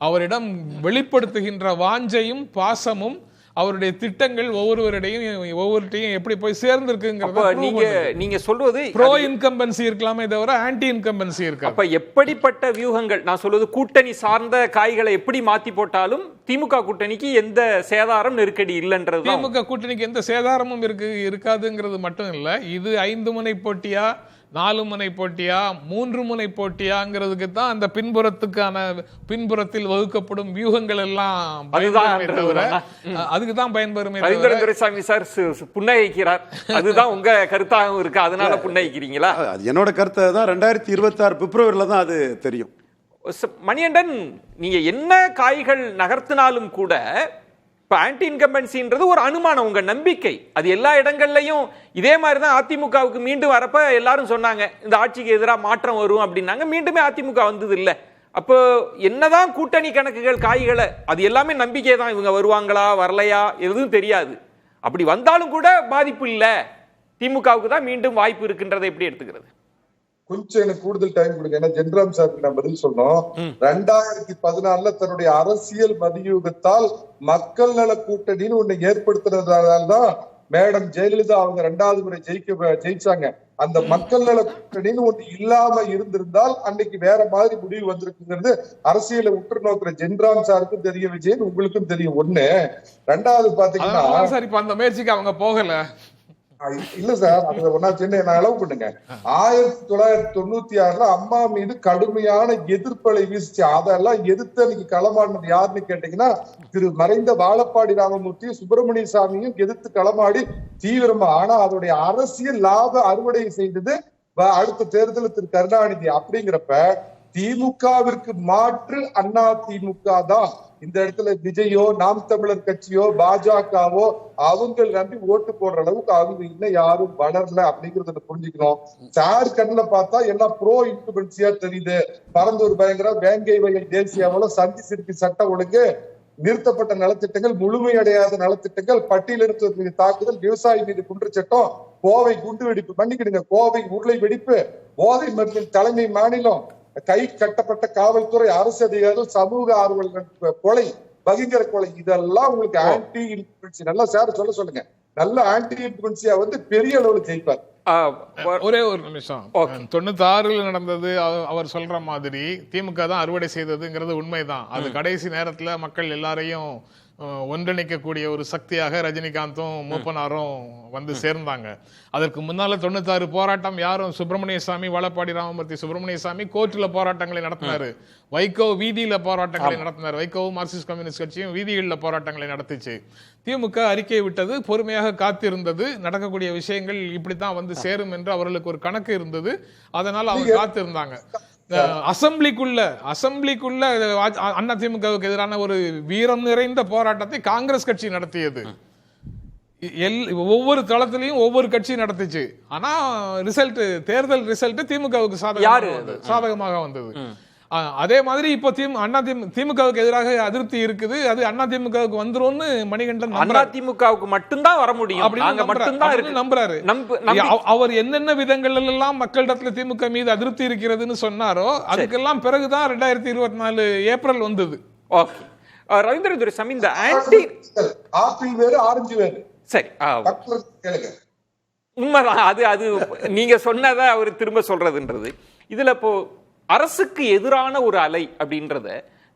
அவரிடம் வெளிப்படுத்துகின்ற வாஞ்சையும் பாசமும் அவருடைய திட்டங்கள் ஒவ்வொருவர்டையும் எப்படி போய் சேர்ந்திருக்குங்கிறத நீங்க சொல்வது ப்ரோ இன்கம்பன்சி இருக்கலாமே தவிர ஆன்டி இன்கம்பன்சி இருக்கு. அப்ப எப்படிப்பட்ட வியூகங்கள், நான் சொல்வது கூட்டணி சார்ந்த காய்களை எப்படி மாத்தி போட்டாலும் திமுக கூட்டணிக்கு எந்த சேதாரம் நெருக்கடி இல்லைன்றது. திமுக கூட்டணிக்கு எந்த சேதாரமும் இருக்காதுங்கிறது மட்டும் இல்ல, இது 5 முனை போட்டியா 4 முனை போட்டியா 3 முனை போட்டியாங்கிறதுக்கு தான் அந்த பின்புறத்தில் வகுக்கப்படும் வியூகங்கள் எல்லாம் அதுக்கு தான் பயன்பெறுமே. துரைசாமி சார் புன்னகைக்கிறார், அதுதான் உங்க கருத்தாகவும் இருக்கு, அதனால புன்னகைக்கிறீங்களா? என்னோட கருத்தை தான் 2026 பிப்ரவரியில தான் அது தெரியும். மணிகண்டன், நீங்க என்ன காய்கள் நகர்த்தினாலும் கூட இப்ப ஆன்டி இன்கம்பன்சின்றது ஒரு அனுமானம், உங்க நம்பிக்கை. அது எல்லா இடங்கள்லயும் இதே மாதிரி தான். அதிமுகவுக்கு மீண்டும் வரப்ப எல்லாரும் சொன்னாங்க இந்த ஆட்சிக்கு எதிராக மாற்றம் வரும் அப்படின்னாங்க. மீண்டுமே அதிமுக வந்தது இல்ல. அப்போ என்னதான் கூட்டணி கணக்குகள் காய்களை, அது எல்லாமே நம்பிக்கை தான். இவங்க வருவாங்களா வரலையா எதுவும் தெரியாது. அப்படி வந்தாலும் கூட பாதிப்பு இல்ல, திமுகவுக்கு தான் மீண்டும் வாய்ப்பு இருக்குன்றதை எப்படி எடுத்துக்கிறது? கொஞ்சம் எனக்கு கூடுதல் டைம் கொடுங்க. ஏன்னா ஜென்ராம் சாருக்கு நான் பதில் சொன்னோம். 2014 தன்னுடைய அரசியல் மதியூகத்தால் மக்கள் நல கூட்டணின்னு ஒண்ணு ஏற்படுத்துறதுனால்தான் மேடம் ஜெயலலிதா அவங்க 2வது முறை ஜெயிச்சாங்க. அந்த மக்கள் நல கூட்டணின்னு ஒண்ணு இல்லாம இருந்திருந்தால் அன்னைக்கு வேற மாதிரி முடிவு வந்திருக்குங்கிறது அரசியலை உற்று நோக்குற ஜென்ராம் சாருக்கும் தெரியும், விஜயன் உங்களுக்கும் தெரியும். 1. 2வது பாத்தீங்கன்னா அந்த முயற்சிக்கு அவங்க போகல. இல்ல சார், அது ஒன்னா சின்ன நான் அளவு பண்ணுங்க. 1996 அம்மா மீது கடுமையான எதிர்ப்பலை வீசிச்சு. அதெல்லாம் எதிர்த்து அன்னைக்கு களமாடினது யாருன்னு கேட்டீங்கன்னா திரு மறைந்த வாழப்பாடி ராமமூர்த்தியும் சுப்பிரமணிய சாமியும் எதிர்த்து களமாடி தீவிரமா. ஆனா அதோடைய அரசியல் லாப அறுவடை செய்தது அடுத்த தேர்தலில் திரு கருணாநிதி. அப்படிங்கிறப்ப திமுகவிற்கு மாற்று அண்ணா திமுக தான். இந்த இடத்துல விஜயோ நாம் தமிழர் கட்சியோ பாஜகவோ அவங்க நம்பி ஓட்டு போடுற அளவுக்கு அவங்க இன்னும் யாரும் வளரல அப்படிங்கறத புரிஞ்சுக்கணும். சார் கண்ணுல பார்த்தா எல்லாம் ப்ரோ இன்குபென்சியா தெரியுது. பரந்தூர் பயங்கர வேங்கை வயல் தேசியாவில் சந்தி சிற்பி சட்ட ஒழுங்கு, நிறுத்தப்பட்ட நலத்திட்டங்கள், முழுமையடையாத நலத்திட்டங்கள், பட்டியலிடுத்தல் மீது தாக்குதல், விவசாயி மீது குற்றச்சட்டம், கோவை குண்டு வெடிப்பு, மன்னிக்கிடுங்க கோவை உருளை வெடிப்பு, போதை மருந்தின் தலைமை மாநிலம், கை கட்டப்பட்ட காவல்துறை, அரசு அதிகாரிகள், சமூக ஆர்வலர்கள் கொலை, பகிங்கர கொலை, இதெல்லாம் உங்களுக்கு ஆன்டி இன்ஃபுளுன்சி. நல்லா சார் சொல்லுங்க, நல்ல ஆன்டி இன்ஃபுளுன்சியா பெரிய அளவுல ஜெயிப்பார். ஒரே ஒரு நிமிஷம். 96 நடந்தது அவர் சொல்ற மாதிரி திமுக தான் அறுவடை செய்ததுங்கிறது உண்மைதான். அது கடைசி நேரத்துல மக்கள் எல்லாரையும் ஒன்றிணைக்கக்கூடிய ஒரு சக்தியாக ரஜினிகாந்தும் மூப்பனாரும் வந்து சேர்ந்தாங்க. அதற்கு முன்னால 96 போராட்டம் யாரும் சுப்பிரமணிய சாமி, வாழப்பாடி ராமமூர்த்தி சுப்பிரமணிய சாமி கோர்ட்ல போராட்டங்களை நடத்தினாரு. வைகோ வீதியில போராட்டங்களை நடத்தினார். வைகோவும் மார்க்சிஸ்ட் கம்யூனிஸ்ட் கட்சியும் வீதிகளில் போராட்டங்களை நடத்திச்சு. திமுக அறிக்கை விட்டது, பொறுமையாக காத்திருந்தது. நடக்கக்கூடிய விஷயங்கள் இப்படித்தான் வந்து சேரும் என்று அவர்களுக்கு ஒரு கணக்கு இருந்தது. அதனால அவங்க காத்திருந்தாங்க. அசம்பிளிக்குள்ள அண்ணா திமுகவுக்கு எதிரான ஒரு வீரம் நிறைந்த போராட்டத்தை காங்கிரஸ் கட்சி நடத்தியது. ஒவ்வொரு தளத்திலையும் ஒவ்வொரு கட்சி நடத்துச்சு. ஆனா தேர்தல் ரிசல்ட் திமுகவுக்கு சாதகமாக வந்தது. அதே மாதிரி இப்போ திமுகவுக்கு எதிராக அதிருப்தி இருக்குது. அது அண்ணா திமுகவுக்கு வந்துரும்னு மணிகண்டன் அண்ணா திமுகவுக்கு மட்டும்தான் வர முடியும் நம்புறாரு. அவர் என்னென்ன விதங்கள் எல்லாம் மக்களிடத்துல திமுக மீது அதிருப்தி இருக்கிறதுன்னு சொன்னாரோ அதுக்கெல்லாம் பிறகுதான் 2024 ஏப்ரல் வந்தது. ஓகே ரவீந்திர துரைசாமி, இந்த ஆன்டி ஆப்பிள் வேறு ஆரஞ்சு வேறு, சரி உண்மைதான். அது நீங்க சொன்னதை அவர் திரும்ப சொல்றதுன்றது இதுல இப்போ அரசுக்கு எதிரான ஒரு அலை அப்படின்றத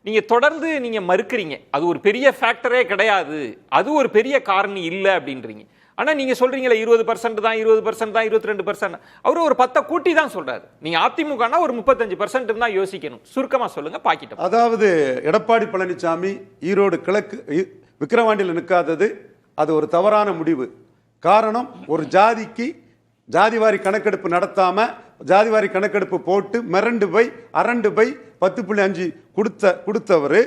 நீங்க தொடர்ந்து நீங்க மறுக்கிறீங்க. அது ஒரு பெரிய ஃபேக்டரே கிடையாது, அது ஒரு பெரிய காரணி இல்லை அப்படின்றீங்க. ஆனா நீங்க சொல்றீங்களா 20% தான், 20% தான், 22%. அவரு ஒரு 10 கூட்டி தான் சொல்றாரு. நீங்க அதிமுகனா ஒரு 35% தான் யோசிக்கணும். சுருக்கமா சொல்லுங்க பாக்கிட்டோம். அதாவது எடப்பாடி பழனிசாமி ஈரோடு கிழக்கு விக்கிரவாண்டியில் நிற்காதது அது ஒரு தவறான முடிவு. காரணம், ஒரு ஜாதிக்கு ஜாதிவாரி கணக்கெடுப்பு நடத்தாம ஜாதிவாரி கணக்கெடுப்பு போட்டு மிரண்டு போய் 10.5 கொடுத்தவர்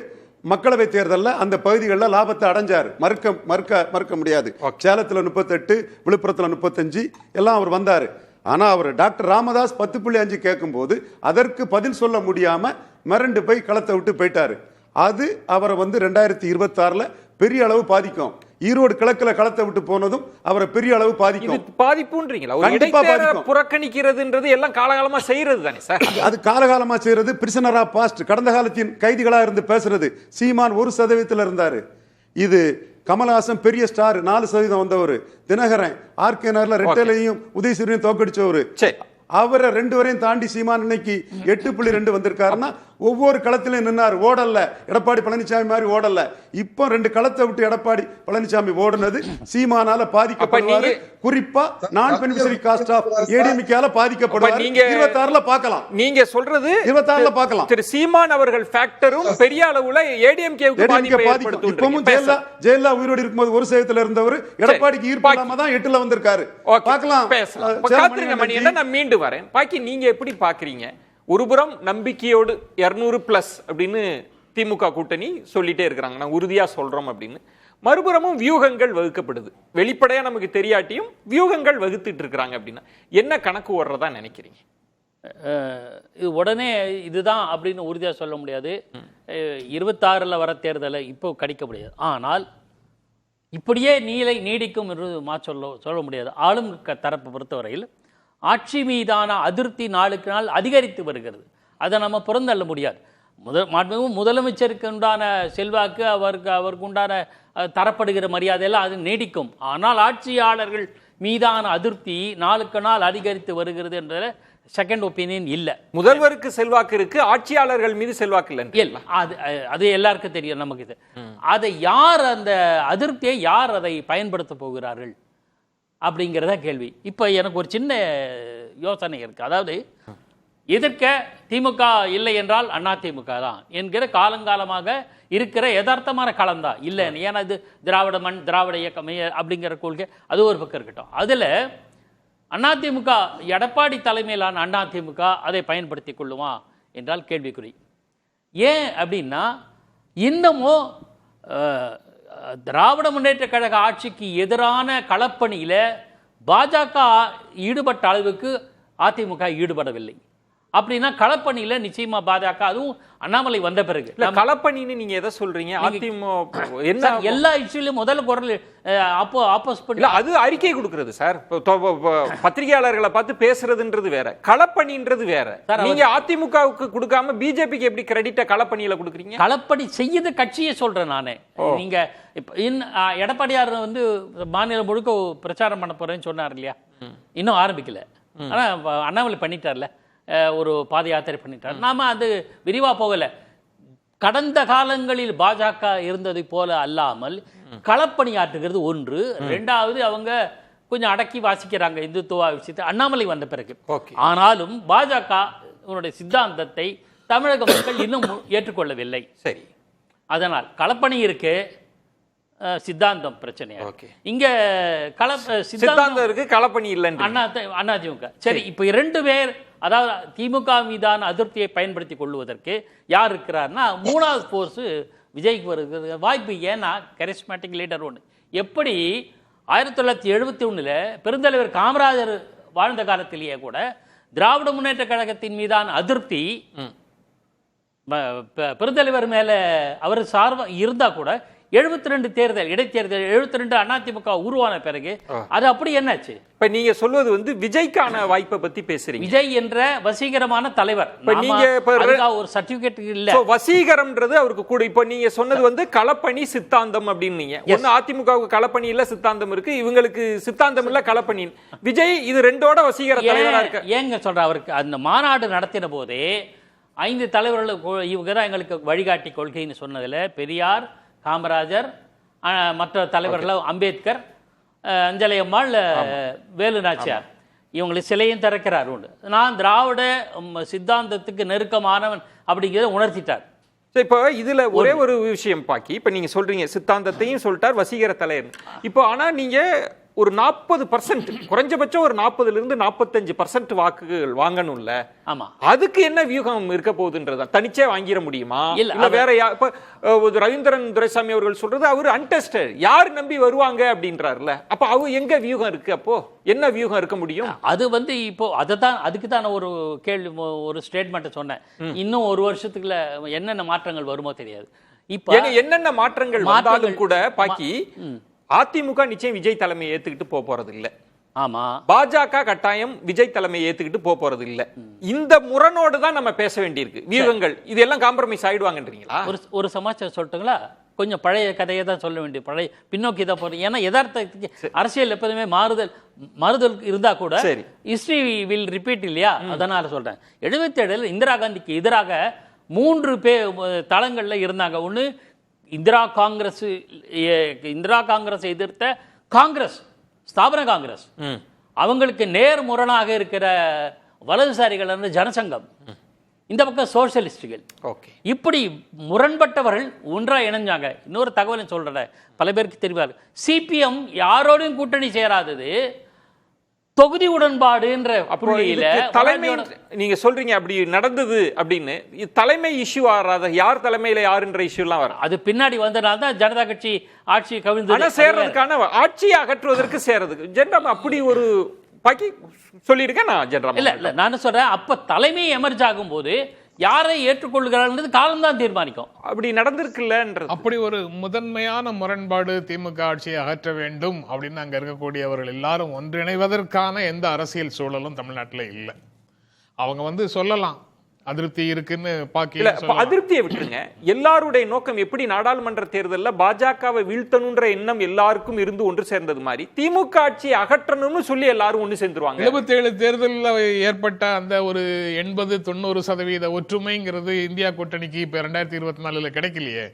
மக்களவை தேர்தலில் அந்த பகுதிகளில் லாபத்தை அடைஞ்சார். மறுக்க முடியாது. சேலத்தில் 38, விழுப்புரத்தில் 35 எல்லாம் அவர் வந்தார். ஆனால் அவர் டாக்டர் ராமதாஸ் 10.5 கேட்கும்போது அதற்கு பதில் சொல்ல முடியாம மிரண்டு போய் களத்தை விட்டு போயிட்டாரு. அது அவரை 2026 பெரிய அளவு பாதிக்கும். ஈரோடு கிழக்குல களத்தை விட்டு போனதும் அவரை பெரிய அளவு பாதிக்கும். பாதிப்புன்றீங்களா? புறக்கணிக்கிறதுன்றது எல்லாம் காலகாலமா செய்யறது தானே சார்? அது காலகாலமா செய்யறது. பிரிசனர் ஆஃப் பாஸ்ட், கடந்த காலத்தின் கைதிகளா இருந்து பேசுறது. சீமான் 1% இருந்தாரு. இது கமல்ஹாசன் பெரிய ஸ்டார் 4% வந்தவர். தினகரன் ஆர்கே நகர்ல ரெட்டலையும் உதயசூரியன் தோக்கடிச்சவரு. அவரை 2 வரையும் தாண்டி சீமான் இன்னைக்கு 8.2 வந்திருக்காருன்னா ஒவ்வொரு களத்திலையும் நின்னார். ஓடல்ல எடப்பாடி பழனிசாமி மாதிரி ஓடல்ல. இப்போ 2 களத்தை விட்டு எடப்பாடி பழனிசாமி ஓடுனது சீமானால பாதிக்கப்படுவாரு. குறிப்பா நான் பெனிஃபிஷரி காஸ்ட் ஆஃப் ஏடிஎம்கேல பாதிக்கப்படுவார். 26ல பார்க்கலாம். நீங்க சொல்றது 26ல பார்க்கலாம். திரு சீமான் அவர்கள் ஃபேக்டரும் பெரிய அளவுல ஏடிஎம்கேவுக்கு பாதிப்பை ஏற்படுத்தும். இப்பவும் ஜெயலலிதா உயிரோடு இருக்கும்போது 1% இருந்தவர் எடப்பாடிக்கு ஈர்ப்பாம தான் 8ல வந்திருக்காரு. பார்க்கலாம். காத்திருங்க மணி, நான் மீண்டும் வரேன். பாக்கி நீங்க எப்படி பாக்குறீங்க? ஒருபுறம் நம்பிக்கையோடு 200+ அப்படின்னு திமுக கூட்டணி சொல்லிட்டே இருக்கிறாங்க, நான் உறுதியா சொல்றோம் அப்படின்னு. மறுபுறமும் வியூகங்கள் வகுக்கப்படுது. வெளிப்படையா நமக்கு தெரியாட்டியும் வியூகங்கள் வகுத்துட்டு இருக்கிறாங்க அப்படின்னா என்ன கணக்கு ஓடுறதா நினைக்கிறீங்க? இது உடனே இதுதான் அப்படின்னு உறுதியா சொல்ல முடியாது. 26ல் வர தேர்தலை இப்போ கணிக்க முடியாது. ஆனால் இப்படியே நீடிக்கும் என்று சொல்ல முடியாது. ஆளும் தரப்பை பொறுத்தவரையில் ஆட்சி மீதான அதிருப்தி நாளுக்கு நாள் அதிகரித்து வருகிறது. அதை நம்ம புறந்தள்ள முடியாது. முதலமைச்சருக்கு உண்டான செல்வாக்கு, அவருக்கு உண்டான தரப்படுகிற மரியாதையெல்லாம் அது நீடிக்கும். ஆனால் ஆட்சியாளர்கள் மீதான அதிருப்தி நாளுக்கு நாள் அதிகரித்து வருகிறது என்ற செகண்ட் ஒப்பீனியன் இல்ல. முதல்வருக்கு செல்வாக்கு இருக்கு, ஆட்சியாளர்கள் மீது செல்வாக்கு இல்லை. அது எல்லாருக்கும் தெரியும் நமக்கு. இது அதை யார், அந்த அதிருப்தியை யார் அதை பயன்படுத்த போகிறார்கள்? அப்படிங்கிறத கேள்வி. இப்போ எனக்கு ஒரு சின்ன யோசனை இருக்குது. அதாவது எதிர்க்க திமுக இல்லை என்றால் அதிமுக தான் என்கிற காலங்காலமாக இருக்கிற யதார்த்தமான களம்தான் இல்லை. ஏன்னா இது திராவிட மண், திராவிட இயக்கம் அப்படிங்கிற கொள்கை அது ஒரு பக்கம் இருக்கட்டும். அதில் அதிமுக, எடப்பாடி தலைமையிலான அதிமுக அதை பயன்படுத்தி கொள்ளுமா என்றால் கேள்விக்குறி. ஏன் அப்படின்னா இன்னமும் திராவிட முன்னேற்ற கழக ஆட்சிக்கு எதிரான களப்பணியில் பாஜக ஈடுபட்ட அளவுக்கு அதிமுக ஈடுபடவில்லை. அப்படின்னா களப்பணியில நிச்சயமா பாஜக, அதுவும் அண்ணாமலை வந்த பிறகு. களப்பணின்னு நீங்க எதை சொல்றீங்க? அதிமுக என்ன எல்லா இஷ்யூலயும் முதல் குரல் ஆப்போஸ் பண்ணி அது அறிக்கை கொடுக்கிறது சார். பத்திரிகையாளர்களை பார்த்து பேசுறதுன்றது வேற, களப்பணின்றது வேற. நீங்க அதிமுகவுக்கு கொடுக்காம பிஜேபிக்கு எப்படி கிரெடிட்ட களப்பணியில கொடுக்குறீங்க? களப்பணி செய்யது கட்சியை சொல்றேன் நானே. நீங்க எடப்பாடியார் வந்து மாநிலம் முழுக்க பிரச்சாரம் பண்ண போறேன்னு சொன்னார் இல்லையா? இன்னும் ஆரம்பிக்கல. ஆனா அண்ணாமலை பண்ணிட்டார்ல, ஒரு பாத யாத்திரை பண்ணிட்டார். நாம அது விரிவா போகல. கடந்த காலங்களில் பாஜக இருந்ததை போல அல்லாமல் களப்பணியாற்றுகிறது ஒன்று. ரெண்டாவது, அவங்க கொஞ்சம் அடக்கி வாசிக்கிறாங்க இந்துத்துவ விஷயத்தை அண்ணாமலை வந்த பிறகு. ஆனாலும் பாஜக உன்னுடைய சித்தாந்தத்தை தமிழக மக்கள் இன்னும் ஏற்றுக்கொள்ளவில்லை. சரி, அதனால் களப்பணி இருக்கு, சித்தாந்தம் பிரச்சனையா இங்க சித்தாந்தம் இருக்கு, களப்பணி இல்லைன்னு அதிமுக. சரி, இப்ப 2 பேர், அதாவது திமுக மீதான அதிருப்தியை பயன்படுத்தி கொள்வதற்கு யார் இருக்கிறார்னா மூணாவது போர்ஸ் விஜய்க்கு வருகிற வாய்ப்பு. ஏன்னா கரிஸ்மேட்டிக் லீடர் ஒன்று. எப்படி 1971 பெருந்தலைவர் காமராஜர் வாழ்ந்த காலத்திலேயே கூட திராவிட முன்னேற்ற கழகத்தின் மீதான அதிருப்தி பெருந்தலைவர் மேல அவர் சார்பா இருந்தா கூட 72 தேர்தல், இடைத்தேர்தல் 72 அதிமுக உருவான பிறகு அது அப்படி என்னாச்சு? இப்ப நீங்க சொல்வது வந்து விஜய்க்கான வாய்ப்பை பத்தி பேசுறீங்க. விஜய் என்ற வசீகரமான தலைவர். நீங்க ஒரு சர்டிபிகேட் இல்ல, வசீகரம்ன்றது அவருக்கு கூட. இப்ப நீங்க சொன்னது வந்து களப்பணி சித்தாந்தம் அப்படின்னு. ஒன்னு அதிமுகவுக்கு களப்பணி இல்ல, சித்தாந்தம் இருக்கு. இவங்களுக்கு சித்தாந்தம் இல்ல, களப்பணி. விஜய் இது ரெண்டோட வசீகர தலைவரா இருக்கு. ஏங்க சொல்ற? அவருக்கு அந்த மாநாடு நடத்தின போதே 5 தலைவர்கள் இவங்க தான் எங்களுக்கு வழிகாட்டி கொள்கைன்னு சொன்னதுல பெரியார், காமராஜர், மற்ற தலைவர்கள் அம்பேத்கர், அஞ்சலை அம்மாள், வேலு நாச்சியார், இவங்களுக்கு சிலையும் திறக்கிறார் உண்டு. நான் திராவிட சித்தாந்தத்துக்கு நெருக்கமானவன் அப்படிங்கிறத உணர்த்திட்டார். இப்போ இதுல ஒரே ஒரு விஷயம் பாக்கி, இப்ப நீங்க சொல்றீங்க சித்தாந்தத்தையும் சொல்லிட்டார், வசீகர தலைவர். இப்போ ஆனா நீங்க ஒரு 40%, குறைஞ்சபட்சம் ஒரு 40% வாக்குகள் வாங்கணும்ல. ஆமா, அதுக்கு என்ன வியூகம் இருக்க போகுதுன்றதா? தனிச்சே வாங்கிட முடியுமா? இல்ல வேற இப்ப ரவீந்திரன் துரைசாமி அவர்கள் சொல்றது அவர் அன்டெஸ்டட், யார் நம்பி வருவாங்க அப்படின்றாருல. அப்ப அவர் எங்க வியூகம் இருக்கு? அப்போ என்ன வியூகம் இருக்க முடியும்? அது வந்து இப்போ அதுக்கு தான் ஒரு கேள்வி, ஒரு ஸ்டேட்மெண்ட் சொன்னேன். இன்னும் ஒரு வருஷத்துக்குள்ள என்னென்ன மாற்றங்கள் வருமோ தெரியாது. இப்ப என்னென்ன மாற்றங்கள் வந்தாலும் கூட பாக்கி அதிமுக நிச்சயம் விஜய் தலைமையை ஏத்துக்கிட்டு போறது இல்ல. ஆமா, பாஜக கட்டாயம் விஜய் தலைமையை ஏத்துக்கிட்டு போறது இல்ல. இந்த முரணோடு தான் நம்ம பேச வேண்டியிருக்கு. வியூகங்கள் இதெல்லாம் காம்ப்ரமைஸ் ஆயிடுவாங்கன்றீங்களா? ஒரு சமாச்சாரம் சொல்லட்டுங்களா? கொஞ்சம் பழைய கதையை தான் சொல்ல வேண்டிய, பழைய பின்னோக்கி தான் போறோம். ஏன்னா யதார்த்தத்துக்கு அரசியல் எப்போதுமே மாறுதல் இருந்தா கூட ஹிஸ்டரி வில் ரிப்பீட் இல்லையா? அதனால சொல்றேன். 77 இந்திரா காந்திக்கு எதிராக 3 தளங்கள்ல இருந்தாங்க. ஒண்ணு இந்திரா காங்கிரஸ் எதிர்த்த காங்கிரஸ், ஸ்தாபன காங்கிரஸ். அவங்களுக்கு நேர்முரணாக இருக்கிற வலதுசாரிகள் ஜனசங்கம், இந்த பக்கம் சோசியலிஸ்டுகள். இப்படி முரண்பட்டவர்கள் ஒன்றா இணைஞ்சாங்க. இன்னொரு தகவலை சொல்றேன், பல பேருக்கு தெரியாது. சிபிஎம் யாரோடையும் கூட்டணி சேராதது தொகுதி உடன்பாடுன்ற புள்ளியில தலைமை நீங்க சொல்றீங்க அப்படி நடந்தது அப்படின்னு. தலைமை இஷ்யூ ஆறாத, யார் தலைமையில யாருன்ற இஷ்யூ எல்லாம் வரும். அது பின்னாடி வந்தனால தான் ஜனதா கட்சி ஆட்சி கவிழ்ந்து சேர்றதுக்கான ஆட்சியை அகற்றுவதற்கு சேர்றதுக்கு ஜென்ரம் அப்படி ஒரு பாக்கி சொல்லியிருக்கேன் நான். ஜென்ரம் இல்ல நான் சொல்றேன், அப்ப தலைமை எமர்ஜ் ஆகும் போது யாரை ஏற்றுக்கொள்கிறார்கள் காலம்தான் தீர்மானிக்கும். அப்படி நடந்திருக்குல்ல. அப்படி ஒரு முதன்மையான முரண்பாடு திமுக ஆட்சியை அகற்ற வேண்டும் அப்படின்னு அங்க இருக்கக்கூடியவர்கள் எல்லாரும் ஒன்றிணைவதற்கான எந்த அரசியல் சூழலும் தமிழ்நாட்டில் இல்லை. அவங்க சொல்லலாம் அதிருப்தி இருக்குன்னு அதிருப்தியை விட்டுருங்க. எல்லாருடைய நோக்கம் எப்படி நாடாளுமன்ற தேர்தலில் பாஜகவை வீழ்த்தணுன்ற எண்ணம் எல்லாருக்கும் இருந்து ஒன்று சேர்ந்தது மாதிரி திமுக ஆட்சியை அகற்றணும்னு சொல்லி எல்லாரும் ஒன்று சேர்ந்துருவாங்க. 77 தேர்தலில் ஏற்பட்ட அந்த ஒரு 80-90% ஒற்றுமைங்கிறது இந்தியா கூட்டணிக்கு இப்ப 2024 கிடைக்கலையே.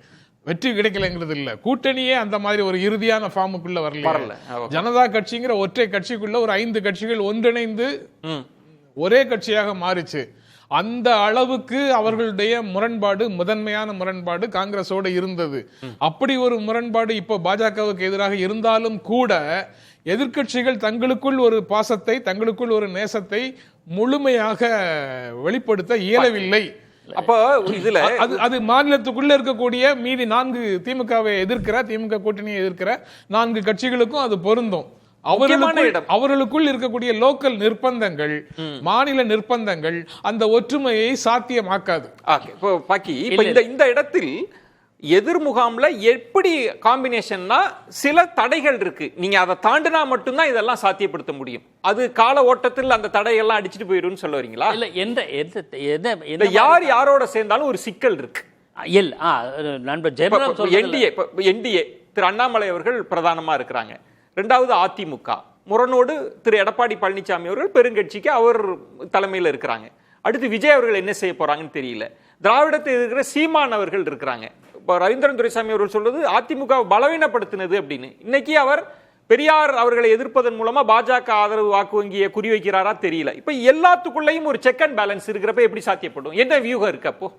வெற்றி கிடைக்கலங்கிறது இல்ல, கூட்டணியே அந்த மாதிரி ஒரு இறுதியான ஃபார்முக்குள்ள வரல. வரல. ஜனதா கட்சிங்கிற ஒற்றை கட்சிக்குள்ள ஒரு 5 கட்சிகள் ஒன்றிணைந்து ஒரே கட்சியாக மாறிச்சு. அந்த அளவுக்கு அவர்களுடைய முரண்பாடு, முதன்மையான முரண்பாடு காங்கிரஸோட இருந்தது. அப்படி ஒரு முரண்பாடு இப்போ பாஜகவுக்கு எதிராக இருந்தாலும் கூட எதிர்க்கட்சிகள் தங்களுக்குள் ஒரு பாசத்தை, தங்களுக்குள் ஒரு நேசத்தை முழுமையாக வெளிப்படுத்த இயலவில்லை. அப்போ இதுல அது மாநிலத்துக்குள்ள இருக்கக்கூடிய மீதி 4 திமுகவை எதிர்க்கிற, திமுக கூட்டணியை எதிர்க்கிற 4 கட்சிகளுக்கும் அது பொருந்தும். அவர்களுக்குள் இருக்கக்கூடிய லோக்கல் நிர்பந்தங்கள், மாநில நிர்பந்தங்கள் அந்த ஒற்றுமையை சாத்தியமாக்காது. இப்போ பாக்கி இந்த இடத்தில் எதிர்முகாம்ல எப்படி காம்பினேஷன்னா சில தடைகள் இருக்கு. நீங்க அதை தாண்டினா மட்டும்தான் இதெல்லாம் சாத்தியப்படுத்த முடியும். அது கால ஓட்டத்தில் அந்த தடையெல்லாம் அடிச்சுட்டு போயிடும் சொல்ல வரீங்களா? இல்ல, எந்த யார் யாரோட சேர்ந்தாலும் ஒரு சிக்கல் இருக்கு. நண்பர் ஜெயராம் என்டிஏ திரு அண்ணாமலை அவர்கள் பிரதானமா இருக்கிறாங்க. 2வது அதிமுக முரணோடு திரு எடப்பாடி பழனிசாமி அவர்கள் பெருங்கட்சிக்கு அவர் தலைமையில் இருக்கிறாங்க. அடுத்து விஜய் அவர்கள் என்ன செய்ய போறாங்கன்னு தெரியல. திராவிடத்தில் இருக்கிற சீமான் அவர்கள் இருக்கிறாங்க. இப்போ ரவீந்திரன் துரைசாமி அவர்கள் சொல்றது அதிமுக பலவீனப்படுத்தினது அப்படின்னு. இன்னைக்கு அவர் பெரியார் அவர்களை எதிர்ப்பதன் மூலமா பாஜக ஆதரவு வாக்கு வங்கியை குறிவைக்கிறாரா தெரியல. இப்ப எல்லாத்துக்குள்ளேயும் ஒரு செக் அண்ட் பேலன்ஸ் இருக்கிறப்ப எப்படி சாத்தியப்படும்? என்ன வியூகம் இருக்கு அப்போ?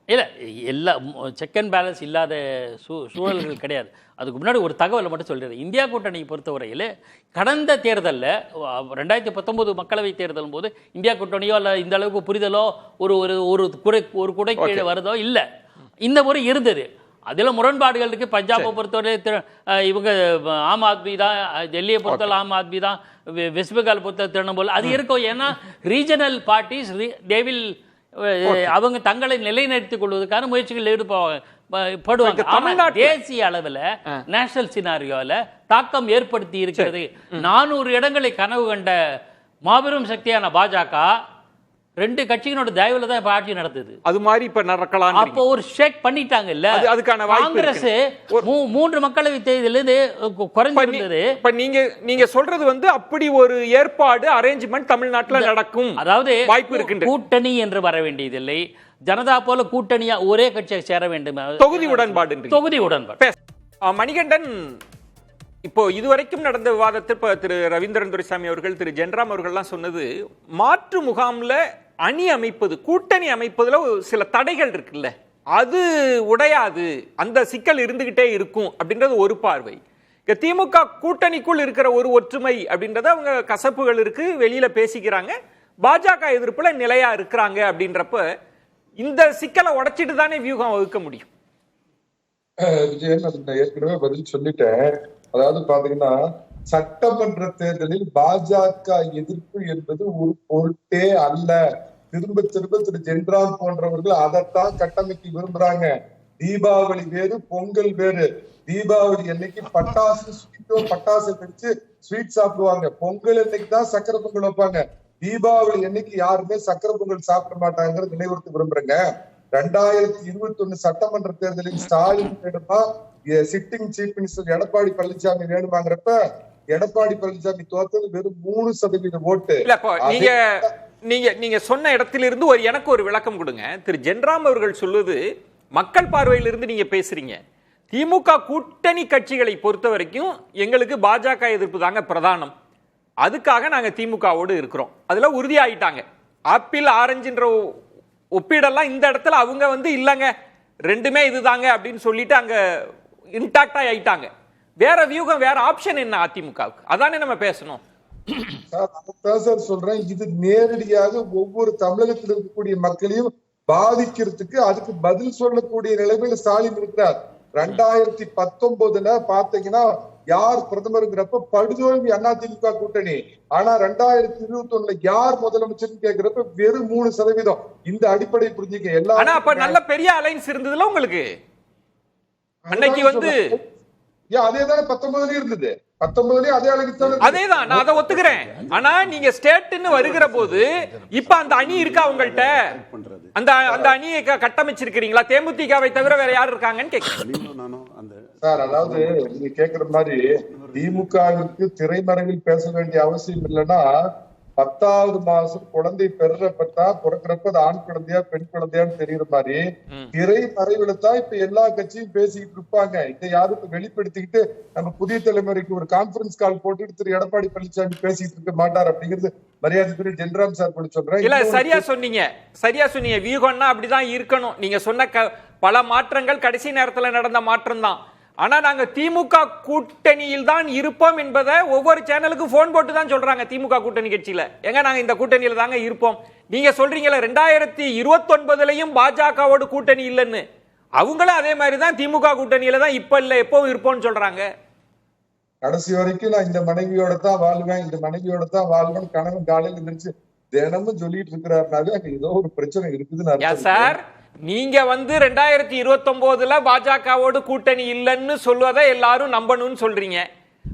இல்லை, எல்லா செக் அண்ட் பேலன்ஸ் இல்லாத சூழல்கள் கிடையாது. அதுக்கு முன்னாடி ஒரு தகவலை மட்டும் சொல்லிடுறேன். இந்தியா கூட்டணியை பொறுத்தவரையில் கடந்த தேர்தலில் 2019 மக்களவை தேர்தலும் போது இந்தியா கூட்டணியோ அல்ல இந்த அளவுக்கு புரிதலோ ஒரு குடை கீழே வருதோ இல்லை. இந்த முறை இருந்தது. அதில் முரண்பாடுகள் இருக்கு. பஞ்சாபை பொறுத்தவரை இவங்க ஆம் ஆத்மி தான், டெல்லியை பொறுத்தவரை ஆம் ஆத்மி தான், வெஸ்ட் பெங்கால் பொறுத்தவரை திரிணாமுல் அது இருக்கும். ஏன்னா ரீஜனல் பார்ட்டிஸ் அவங்க தங்களை நிலைநிறுத்திக் கொள்வதற்கான முயற்சிகள் ஈடுபடுவாங்க. தேசிய அளவில் நேஷனல் சினாரியோல தாக்கம் ஏற்படுத்தி இருக்கிறது. 400 இடங்களை கனவு கண்ட மாபெரும் சக்தியான பாஜக 2 கட்சிகளோட தயவுல தான் இப்ப ஆட்சி நடத்துது. அது மாதிரி இப்ப நடக்கலாம். அப்போ ஒரு ஷேக் பண்ணிட்டாங்க இல்ல, அதுக்கான காங்கிரஸ் 3 மக்களவை தேர்தலில் குறைஞ்சிருந்தது. இப்ப நீங்க சொல்றது அப்படி ஒரு ஏற்பாடு அரேஞ்ச்மெண்ட் தமிழ்நாட்டில் நடக்கும், அதாவது வாய்ப்பு இருக்கு. கூட்டணி என்று வர வேண்டியதில்லை. ஜனதா போல கூட்டணியா ஒரே கட்சியாக சேர வேண்டும். தொகுதி உடன்பாடு. மணிகண்டன், இப்போ இதுவரைக்கும் நடந்த விவாதத்தில் திரு ரவீந்திரன் துரைசாமி அவர்கள், திரு ஜெயராம் அவர்கள்லாம் சொன்னது மாற்று முகாம்ல அணி அமைப்பது, கூட்டணி அமைப்பதுல சில தடைகள் இருக்குல்ல, அது உடையாது, அந்த சிக்கல் இருந்துகிட்டே இருக்கும் அப்படின்றது ஒரு பார்வை. திமுக கூட்டணிக்குள் இருக்கிற ஒரு ஒற்றுமை அப்படின்றத அவங்க கசப்புகள் இருக்கு, வெளியில பேசிக்கிறாங்க, பாஜக எதிர்ப்புல நிலையா இருக்கிறாங்க. அப்படின்றப்ப இந்த சிக்கலை உடைச்சிட்டு தானே வியூகம் வகுக்க முடியும். விஜயன், நான் ஏற்கனவே பதில் சொல்லிட்டேன். அதாவது பாத்தீங்கன்னா சட்டமன்ற தேர்தலில் பாஜக எதிர்ப்பு என்பது ஒரு பொருட்டே அல்ல. திரும்ப திரும்ப திரு ஜெயராம் போன்றவர்கள் அதைத்தான் கட்டமைக்க விரும்புறாங்க. தீபாவளி வேறு, பொங்கல் வேறு. தீபாவளி அன்னைக்கு பட்டாசு வெடிச்சு ஸ்வீட் சாப்பிடுவாங்க. பொங்கல் அன்னைக்கு தான் சக்கரை பொங்கல் வைப்பாங்க. தீபாவளி அன்னைக்கு யாருமே சக்கரை பொங்கல் சாப்பிட மாட்டாங்கிறது நினைவுறுத்த விரும்புறேங்க. 2021 சட்டமன்ற தேர்தலில் ஸ்டாலின் வேணுமா, sitting chief minister Edappadi Palaniswami வேணுமாங்கிறப்ப எடப்பாடி பழனிசாமி தோத்தது வெறும் 3% ஓட்டு. நீங்க சொன்ன இடத்திலிருந்து எனக்கு ஒரு விளக்கம் கொடுங்க. திரு ஜெயராம் அவர்கள் சொல்லுவது மக்கள் பார்வையிலிருந்து நீங்க பேசுறீங்க. திமுக கூட்டணி கட்சிகளை பொறுத்த வரைக்கும் எங்களுக்கு பாஜக எதிர்ப்பு தாங்க பிரதானம், அதுக்காக நாங்க திமுகவோடு இருக்கிறோம், அதுல உறுதியாயிட்டாங்க. ஆப்பிள் ஆரஞ்சுன்ற ஒப்பீடெல்லாம் இந்த இடத்துல அவங்க இல்லங்க ரெண்டுமே இதுதாங்க அப்படின்னு சொல்லிட்டு அங்க இன்டாக்டா ஆயிட்டாங்க. வேற வியூகம், வேற ஆப்ஷன் என்ன அதிமுகவுக்கு? அதானே நம்ம பேசணும். சார் சொல்றேன், இது நேரடியாக ஒவ்வொரு தமிழகத்தில் இருக்கக்கூடிய மக்களையும் பாதிக்கிறதுக்கு அதுக்கு பதில் சொல்லக்கூடிய நிலைமையில ஸ்டாலின் இருக்கிறார். 2019 பாத்தீங்கன்னா யார் பிரதமருங்கிறப்ப படுதோல்வி அதிமுக கூட்டணி. ஆனா 2021 யார் முதலமைச்சர் கேட்கிறப்ப வெறும் 3%. இந்த அடிப்படை புரிஞ்சுக்க எல்லாம். அப்ப நல்ல பெரிய அலைன்ஸ் இருந்ததுல உங்களுக்கு அன்னைக்கு அதேதான் 19 இருந்தது. 19 அதே அளவுக்கு அதேதான், நான் அதை ஒத்துக்கிறேன். ஆனா நீங்க ஸ்டேட்னு வருகிற போது இப்ப அந்த அணி இருக்கா உங்கள்கிட்ட? அந்த அணியை கட்டமைச்சிருக்கீங்களா? தேமுதிகவை தவிர வேற யார் இருக்காங்கன்னு கேட்கிறேன் சார். அதாவது நீங்க கேக்குற மாதிரி திமுகவிற்கு திரைமறைவில் பேச வேண்டிய அவசியம் இல்லைன்னா 10வது மாசம் குழந்தை பிறக்கிறப்ப அது ஆண் குழந்தையா பெண் குழந்தையான்னு தெரியுற மாதிரி திரை மறைவுல தான் இப்ப எல்லா கட்சியும் பேசிக்கிட்டு இருப்பாங்க. இதை யாரும் வெளிப்படுத்திக்கிட்டு நம்ம புதிய தலைமுறைக்கு ஒரு கான்பரன்ஸ் கால் போட்டுட்டு திரு எடப்பாடி பழனிசாமி பேசிட்டு இருக்க மாட்டார் அப்படிங்கிறது மரியாதைக்குரிய ஜென்ராம் சார் கூட சொல்றேன். இல்ல சரியா சொன்னீங்க வியூகம்னா அப்படிதான் இருக்கணும். நீங்க சொன்ன பல மாற்றங்கள் கடைசி நேரத்துல நடந்த மாற்றம் தான். ஆனா நாங்க திமுக கூட்டணியில் தான் இருப்போம் என்பதை ஒவ்வொரு சேனலுக்கும் போன் போட்டு தான் சொல்றாங்க. திமுக கூட்டணி கட்சியில எங்க நாங்க இந்த கூட்டணியில தாங்க இருப்போம். நீங்க சொல்றீங்களா 2029லயும் பாஜகவோட கூட்டணி இல்லைன்னு, அவங்களும் அதே மாதிரி தான் திமுக கூட்டணியில தான் இப்ப இல்ல எப்பவும் இருப்போம்னு சொல்றாங்க. கடைசி வரைக்கும் நான் இந்த மனைவியோட தான் வாழ்வேன், இந்த மனைவியோட தான் வாழ்வேன் கணவன் காலையில் இருந்துச்சு தினமும் சொல்லிட்டு இருக்கிறாருனாலே அங்க ஏதோ ஒரு பிரச்சனை இருக்குதுன்னு சார். நீங்க 2029ல பாஜகவோடு கூட்டணி இல்லைன்னு சொல்வதை எல்லாரும் நம்பணும்னு சொல்றீங்க.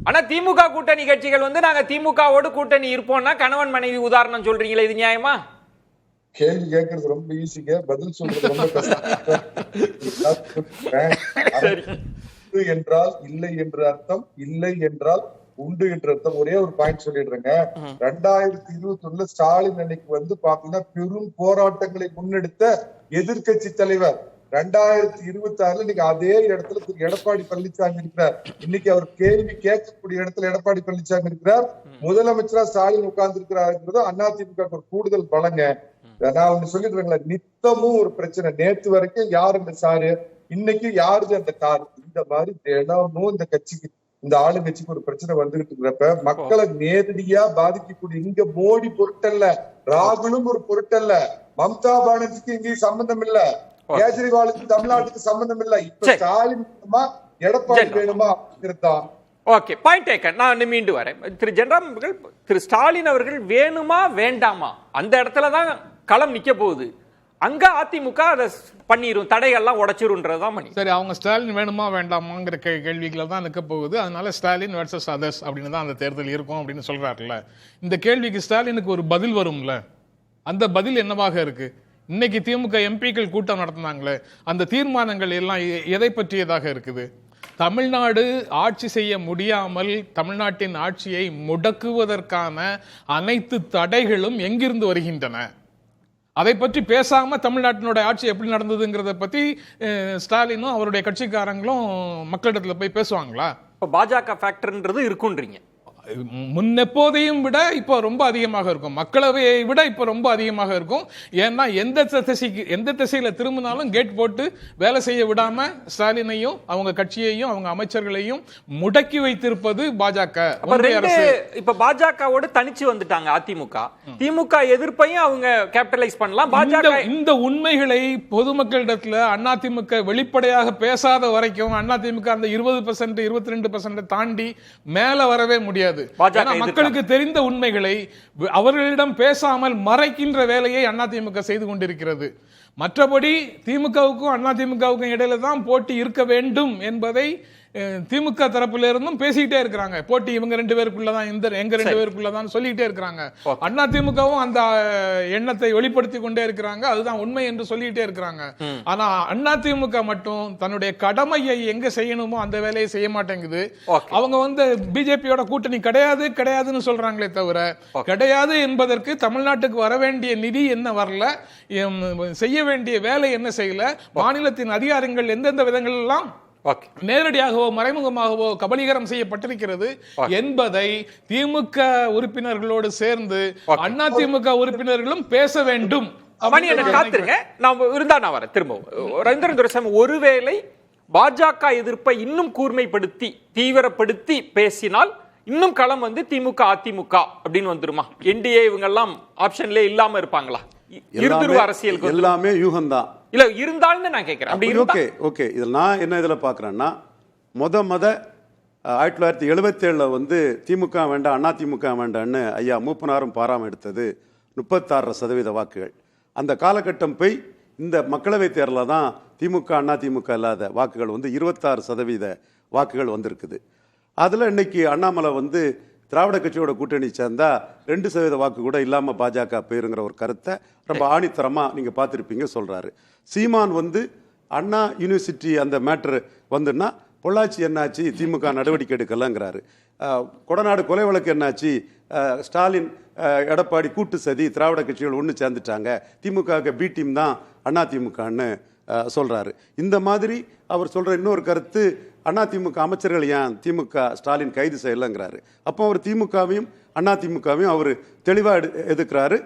ஆனா திமுக கூட்டணி கட்சிகள் நாங்க திமுகவோடு கூட்டணி இருப்போம்னா கணவன் மனைவி உதாரணம் சொல்றீங்களா? இது நியாயமா? கேள்வி கேட்கறது ரொம்ப ஈஸிங்க, பதில் சொல்றது ரொம்ப கஷ்டம். என்றால் இல்லை என்ற அர்த்தம், இல்லை என்றால் உண்டு என்ற அர்த்தம். ஒரே ஒரு பாயிண்ட் சொல்லிடுறேங்க. 2021 ஸ்டாலின் அன்னைக்கு பாத்தீங்கன்னா பெரும் போராட்டங்களை முன்னெடுத்த எதிர்கட்சி தலைவர். 2026 இன்னைக்கு அதே இடத்துல திரு எடப்பாடி பழனிசாமி இருக்கிறார். இன்னைக்கு அவர் கேள்வி கேட்கக்கூடிய இடத்துல எடப்பாடி பழனிசாமி இருக்கிறார். முதலமைச்சரா ஸ்டாலின் உட்கார்ந்து இருக்கிறாருங்கிறது அதிமுக ஒரு கூடுதல் பலங்க. நான் ஒண்ணு சொல்லிடுறேங்களா, நித்தமும் ஒரு பிரச்சனை. நேத்து வரைக்கும் யாரு இந்த சாரு, இன்னைக்கு யாரு அந்த கார், இந்த மாதிரி தினமும் இந்த கட்சிக்கு இந்த ஆளுங்கட்சிக்கு ஒரு பிரச்சனை வந்துகிட்டு இருக்கிறப்ப மக்களை நேரடியா பாதிக்கக்கூடிய இங்க மோடி பொருட்டல்ல, ராகுலும் ஒரு பொருட்டல்ல, மம்தா பானர்ஜிக்கு இங்கேயும் சம்பந்தம் இல்ல, கேஜ்ரிவாலுக்கு தமிழ்நாட்டுக்கு சம்பந்தம் இல்ல. இப்ப ஸ்டாலின் வேணுமா எடப்பாடி வேணுமா அப்படிங்கிறதுதான். Okay, point taken. நான் மீண்டு வரேன். திரு ஜென்ராம் அவர்கள், திரு ஸ்டாலின் அவர்கள் வேணுமா வேண்டாமா அந்த இடத்துலதான் களம் நிக்க போகுது. அங்க அதிமுக அதை பண்ணிரும், தடைகள்லாம் உடைச்சிருன்றதுதான் மணி. சரி, அவங்க ஸ்டாலின் வேணுமா வேண்டாமாங்கிற கேள்விகளை தான் நிற்க போகுது. அதனால ஸ்டாலின் வர்சஸ் அதர்ஸ் அப்படின்னு தான் அந்த தேர்தல் இருக்கும் அப்படின்னு சொல்றாருல்ல. இந்த கேள்விக்கு ஸ்டாலினுக்கு ஒரு பதில் வரும்ல, அந்த பதில் என்னவாக இருக்கு? இன்னைக்கு திமுக எம்பிக்கள் கூட்டம் நடத்தினாங்களே, அந்த தீர்மானங்கள் எல்லாம் எதை பற்றியதாக இருக்குது? தமிழ்நாடு ஆட்சி செய்ய முடியாமல் தமிழ்நாட்டின் ஆட்சியை முடக்குவதற்கான அனைத்து தடைகளும் எங்கிருந்து வருகின்றன? அதை பற்றி பேசாம தமிழ்நாட்டினுடைய ஆட்சி எப்படி நடந்ததுங்கிறத பத்தி ஸ்டாலினும் அவருடைய கட்சிக்காரங்களும் மக்களிடத்துல போய் பேசுவாங்களா? பாஜக ஃபேக்டர்ன்றது இருக்குன்றீங்க. முன்னெப்போதையும் விட இப்போ ரொம்ப அதிகமாக இருக்கும், மக்களவையை விட இப்போ ரொம்ப அதிகமாக இருக்கும். ஏன்னா எந்த திசையில திரும்பினாலும் கேட் போட்டு வேலை செய்ய விடாம ஸ்டாலினையும் அவங்க கட்சியையும் அவங்க அமைச்சர்களையும் முடக்கி வைத்திருப்பது பாஜக அரசு. இப்ப பாஜகவோடு தனிச்சு வந்துட்டாங்க அதிமுக. திமுக எதிர்ப்பையும் அவங்க கேபிட்டலைஸ் பண்ணலாம். பாஜக இந்த உண்மைகளை பொதுமக்களிடத்துல அதிமுக வெளிப்படையாக பேசாத வரைக்கும் அதிமுக அந்த 20% 22% தாண்டி மேல வரவே முடியாது. மக்களுக்கு தெரிந்த உண்மைகளை அவர்களிடம் பேசாமல் மறைக்கின்ற வேலையை அதிமுக செய்து கொண்டிருக்கிறது. மற்றபடி திமுகவுக்கும் அதிமுகவுக்கும் இடையில தான் போட்டி இருக்க வேண்டும் என்பதை திமுக தரப்புல இருந்தும் பேசிக்கிட்டே இருக்கிறாங்க. போட்டி இவங்க 2 பேருக்குள்ளதான், எங்க 2 பேருக்குள்ளதான் சொல்லிக்கிட்டே இருக்கிறாங்க. அதிமுகவும் அந்த எண்ணத்தை வெளிப்படுத்தி கொண்டே இருக்கிறாங்க. அதுதான் உண்மை என்று சொல்லிக்கிட்டே இருக்கிறாங்க. ஆனா அதிமுக மட்டும் தன்னுடைய கடமையை எங்க செய்யணுமோ அந்த வேலையை செய்ய மாட்டேங்குது. அவங்க பிஜேபியோட கூட்டணி கிடையாதுன்னு சொல்றாங்களே தவிர, கிடையாது என்பதற்கு தமிழ்நாட்டுக்கு வர வேண்டிய நிதி என்ன வரல, செய்ய வேண்டிய வேலை என்ன செய்யல, மாநிலத்தின் அதிகாரங்கள் எந்தெந்த விதங்கள் எல்லாம் நேரடியாகவோ மறைமுகமாகவோ கபலீகரம் செய்யப்பட்டிருக்கிறது என்பதை திமுக உறுப்பினர்களோடு சேர்ந்து அதிமுக உறுப்பினர்களும் பேச வேண்டும். காத்துருங்க, நான் இருந்தா நான் வரேன் திரும்பவும். ரவீந்திரன் துரைசாமி, ஒருவேளை பாஜக எதிர்ப்பை இன்னும் கூர்மைப்படுத்தி தீவிரப்படுத்தி பேசினால் இன்னும் களம் திமுக அதிமுக அப்படின்னு வந்துருமா? என்டிஏ இவங்க எல்லாம் ஆப்ஷன்ல இல்லாம இருப்பாங்களா? அரசியல் எல்லாமே யூகம் தான் இல்ல இருந்தாலும் நான் கேட்கிறேன். ஓகே, இதில் நான் என்ன இதில் பார்க்குறேன்னா, 1977 திமுக வேண்டாம் அதிமுக வேண்டாம்னு ஐயா மூப்பனாரும் பாராம எடுத்தது 36% வாக்குகள். அந்த காலகட்டம் போய் இந்த மக்களவை தேர்தலில் தான் திமுக அதிமுக இல்லாத வாக்குகள் 26% வாக்குகள் வந்திருக்குது. அதில் இன்னைக்கு அண்ணாமலை திராவிட கட்சியோட கூட்டணி சேர்ந்தா 2% வாக்கு கூட இல்லாமல் பாஜக போயிருங்கிற ஒரு கருத்தை ரொம்ப ஆணித்தரமாக நீங்கள் பார்த்துருப்பீங்க சொல்கிறாரு. சீமான் அண்ணா யூனிவர்சிட்டி அந்த மேட்ரு வந்துன்னா பொள்ளாச்சி என்னாச்சு, திமுக நடவடிக்கை எடுக்கலங்கிறாரு. கொடநாடு கொலை வழக்கு என்னாச்சு, ஸ்டாலின் எடப்பாடி கூட்டு சதி, திராவிட கட்சிகள் ஒன்று சேர்ந்துட்டாங்க, திமுக பி டீம் தான் அதிமுகன்னு சொல்றாரு. இந்த மாதிரி அவர் சொல்ற இன்னொரு கருத்து, அதிமுக அமைச்சர்கள் ஏன் திமுக ஸ்டாலின் கைது செய்யலைங்கிறாரு. அப்போ அவர் திமுகவையும் அதிமுகவையும் அவர் தெளிவாக எதிர்க்கிறாரு.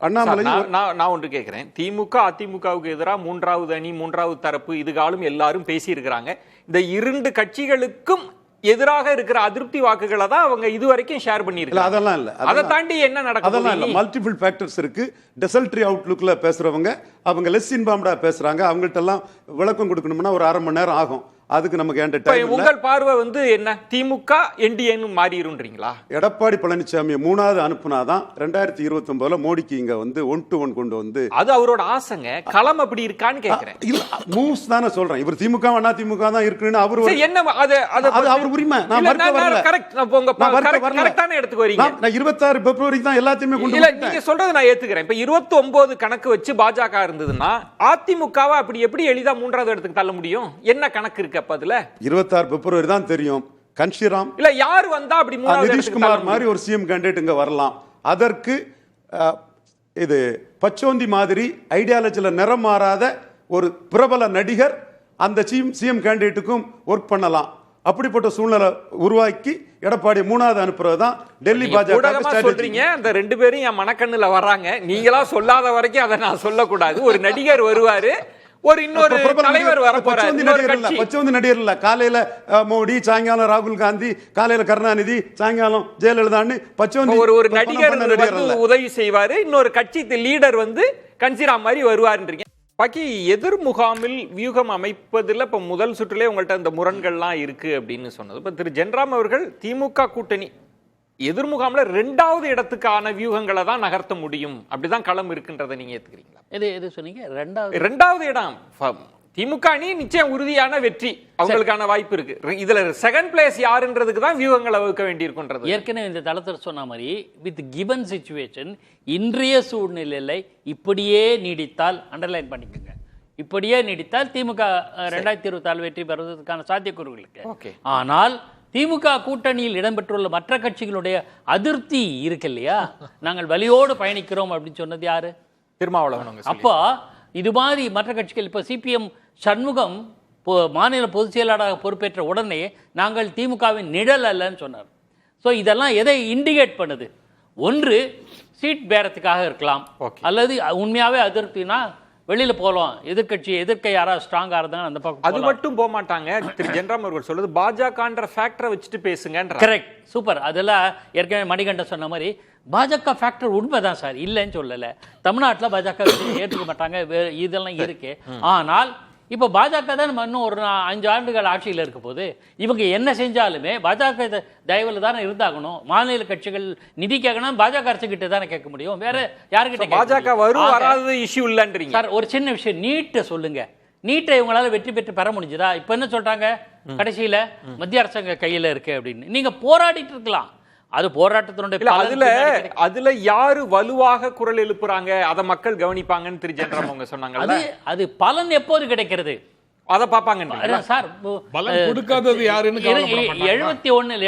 அண்ணாமலை நான் ஒன்று கேட்கிறேன், திமுக அதிமுகவுக்கு எதிராக மூன்றாவது அணி, மூன்றாவது தரப்பு இதுகாலும் எல்லாரும் பேசி இருக்கிறாங்க. இந்த இரண்டு கட்சிகளுக்கும் எதிராக இருக்கிற அதிருப்தி வாக்குகளை தான் அவங்க இதுவரைக்கும் ஷேர் பண்ணிருக்காங்க. அதெல்லாம் இல்ல, அதை தாண்டி என்ன நடக்குது? அதெல்லாம் இல்ல, மல்டிபிள் ஃபேக்டர்ஸ் இருக்கு. டெசல்ட்ரி அவுட்லுக்ல பேசுறவங்க அவங்க லெஸ் இன்பார்ம்டா பேசுறாங்க. அவங்கள்ட்ட எல்லாம் விளக்கம் கொடுக்கணும்னா ஒரு 1/2 மணி நேரம் ஆகும். அதுக்கு நமக்கு என்கிட்ட டைம் இல்ல. உங்கள் பார்வை என்ன, திமுக என்டிஏன்னு மாறிடும்ன்றீங்களா? எடப்பாடி பழனிசாமி 3வது அனுப்புனாதான் 2029 மோடிக்கு இங்க 1-to-1 கொண்டு வந்து, அது அவரோட ஆசைங்க. களம் அப்படி இருக்கான்னு கேக்குறேன். இல்ல மூவ்ஸ் தானே சொல்றேன். இவர் திமுக அதிமுக தான் இருக்குன்னு அவரு என்ன, அது அவர் உரிமை. நான் மறுக்க வரல. கரெக்டான இடத்துக்கு வரீங்க. நான் 26 பிப்ரவரிக்கு தான் எல்லாத்தையுமே கொண்டு இல்ல, நீங்க சொல்றது நான் ஏத்துக்கிறேன். இப்ப 29 கணக்கு வச்சு பாஜக இருந்ததுன்னா அதிமுகவை அப்படி எப்படி எளிதா 3வது இடத்துக்கு தள்ள முடியும்? என்ன கணக்கு இருக்கு அப்ப அதுல? 26 பிப்ரவரி தான் தெரியும். கன்ஷிராம் இல்ல யார் வந்தா அப்படி நிதிஷ்குமார் மாதிரி ஒரு சிஎம் கேண்டிடேட் இங்க வரலாம். அதற்கு இது பச்சோந்தி மாதிரி ஐடியாலஜில நிறம் மாறாத ஒரு பிரபல நடிகர் அந்த சிஎம் கேண்டிடேட்டுக்கும் ஒர்க் பண்ணலாம். அப்படிப்பட்ட சூழ்நிலை உருவாக்கி எடப்பாடி 3வது அனுப்புறதுதான் டெல்லி பாஜக சொல்றீங்க. அந்த 2 பேரும் என் மனக்கண்ணுல வர்றாங்க. நீங்களா சொல்லாத வரைக்கும் அதை நான் சொல்லக்கூடாது. ஒரு நடிகர் வருவாரு, ஒரு இன்னொரு தலைவர் வர போறாரு. பச்சோந்தி நடிகர் இல்ல. காலையில மோடி, சாயங்காலம் ராகுல் காந்தி, காலையில கருணாநிதி, சாயங்காலம் ஜெயலலிதான்னு பச்சோந்தி ஒரு நடிகர் உதவி செய்வாரு. இன்னொரு கட்சி லீடர் கன்சிரா மாதிரி வருவாருன்றீங்க. பாக்கி எதிர் முகாமில் வியூகம் அமைப்பதில் இப்ப முதல் சுற்றிலே உங்கள்கிட்ட இந்த முரண்கள்லாம் இருக்கு அப்படின்னு சொன்னது. இப்ப திரு ஜென்ராம் அவர்கள் திமுக கூட்டணி எதிர்முகாம்ல 2வது இடத்துக்கான வியூகங்களை தான் நகர்த்த முடியும், அப்படிதான் களம் இருக்குன்றதை நீங்க ஏத்துக்கிறீங்களா? எது சொன்னீங்க? 2வது இடம் திமுக அணி நிச்சயம் உறுதியான வெற்றி, அவங்களுக்கான வாய்ப்பு இருக்கு. இதுல செகண்ட் பிளேஸ் யாருன்றதுக்கு தான் வியூகங்களை வகுக்க வேண்டியிருக்குன்றது. ஏற்கனவே இந்த தளத்தில் சொன்ன மாதிரி வித் கிவன் சிச்சுவேஷன் இன்றைய சூழ்நிலையில் இப்படியே நீடித்தால், அண்டர்லைன் பண்ணிக்கோங்க, இப்படியே நீடித்தால் திமுக 2024 வெற்றி பெறுவதற்கான சாத்தியக்கூறுகள் இருக்கு. ஆனால் திமுக கூட்டணியில் இடம்பெற்றுள்ள மற்ற கட்சிகளுடைய அதிருப்தி இருக்கு இல்லையா, நாங்கள் வலியோடு பயணிக்கிறோம் அப்படின்னு சொன்னது யாரு? திருமாவளவன். அப்போ இது மாதிரி மற்ற கட்சிகள், இப்போ சிபிஎம் சண்முகம் மாநில பொதுச் செயலாளராக பொறுப்பேற்ற உடனே நாங்கள் திமுகவின் நிழல் அல்லன்னு சொன்னார். ஸோ இதெல்லாம் எதை இண்டிகேட் பண்ணுது? ஒன்று சீட் பேரத்துக்காக இருக்கலாம், அல்லது உண்மையாவே அதிருப்தினா வெளியில போகலாம், எதிர்கட்சி எதிர்க்க யாராவது ஸ்ட்ராங்கா இருந்தாங்க அந்த பக்கம். அது மட்டும் போக மாட்டாங்க. திரு ஜென்ராம் அவர்கள் சொல்றது பாஜகன்ற ஃபேக்டரை வச்சுட்டு பேசுங்க. Correct, super. அதெல்லாம் ஏற்கனவே மணிகண்டன் சொன்ன மாதிரி பாஜக ஃபேக்டர் உண்மைதான் சார், இல்லைன்னு சொல்லலை. தமிழ்நாட்டில் பாஜக ஏற்றுக்க மாட்டாங்க, இதெல்லாம் இருக்கு. ஆனால் இப்போ பாஜக தான் நம்ம இன்னும் ஒரு 5 ஆண்டுகள் ஆட்சியில் இருக்க போது, இவங்க என்ன செஞ்சாலுமே பாஜக தயவில் தானே இருந்தாகணும். மாநில கட்சிகள் நிதி கேட்கணும், பாஜக அரசு கிட்ட தானே கேட்க முடியும், வேற யாருக்கிட்ட? பாஜக வரும் வராத இஷ்யூ இல்லைன்றீங்க சார். ஒரு சின்ன விஷயம், நீட்டை சொல்லுங்க. நீட்டை இவங்களால வெற்றி பெற்று பெற முடிஞ்சதா? இப்ப என்ன சொல்றாங்க, கடைசியில மத்திய அரசாங்க கையில இருக்கு அப்படின்னு. நீங்க போராடிட்டு இருக்கலாம், அது போராட்டத்தினுடைய அதுல யாரு வலுவாக குரல் எழுப்புறாங்க அதை மக்கள் கவனிப்பாங்கன்னு திரு ஜென்ராம் அவங்க சொன்னாங்க. அது பலன் எப்போது கிடைக்கிறது அதை பாப்பாங்க சார். பலன் கொடுக்காதது யாருன்னு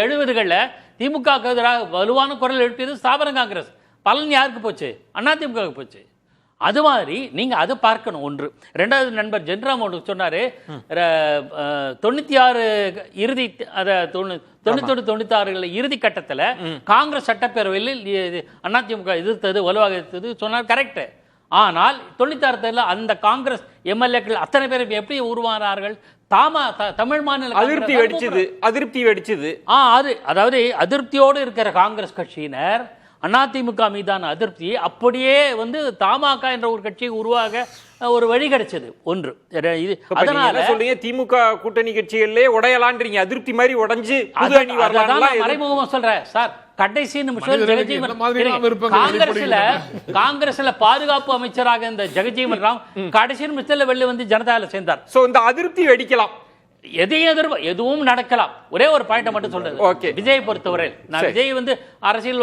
70களில் திமுக எதிராக வலுவான குரல் எழுப்பியது ஸ்தாபன காங்கிரஸ். பலன் யாருக்கு போச்சு? அதிமுக போச்சு. அது மாதிரி நீங்க அதை பார்க்கணும். ஒன்று. 2வது, நண்பர் ஜென்ராம் சொன்னாரு 96 இறுதி, 96 இறுதி கட்டத்தில் காங்கிரஸ் சட்டப்பேரவையில் அதிமுக எதிர்த்தது, வலுவாக எதிர்த்தது சொன்னார். கரெக்ட். ஆனால் 96 அந்த காங்கிரஸ் எம்எல்ஏக்கள் அத்தனை பேரும் எப்படி உருவானார்கள்? தமிழ் மாநில அதிருப்தி வெடிச்சது. அதாவது அதிருப்தியோடு இருக்கிற காங்கிரஸ் கட்சியினர் அதிமுக மீதான அதிருப்தி அப்படியே தமாக என்ற ஒரு கட்சியை உருவாக ஒரு வழி கிடைச்சது. ஒன்று. அதனால சொல்றீங்க திமுக கூட்டணி கட்சிகளிலே உடையலான்றீங்க, அதிருப்தி மாதிரி உடைஞ்சு மறைமுகமா சொல்றேன் சார். கடைசி நிமிஷம் காங்கிரஸ்ல பாதுகாப்பு அமைச்சராக இந்த ஜெகஜீவன் ராம் கடைசி நிமிஷத்துல வெளில ஜனதால சேர்ந்தார். சோ இந்த அதிருப்தி வெடிக்கலாம், எதுவும் நடக்கலாம். ஒரே ஒரு பாயிண்ட் மட்டும் சொல்றது, விஜய் பொறுத்தவரை நான் விஜய் அரசியல்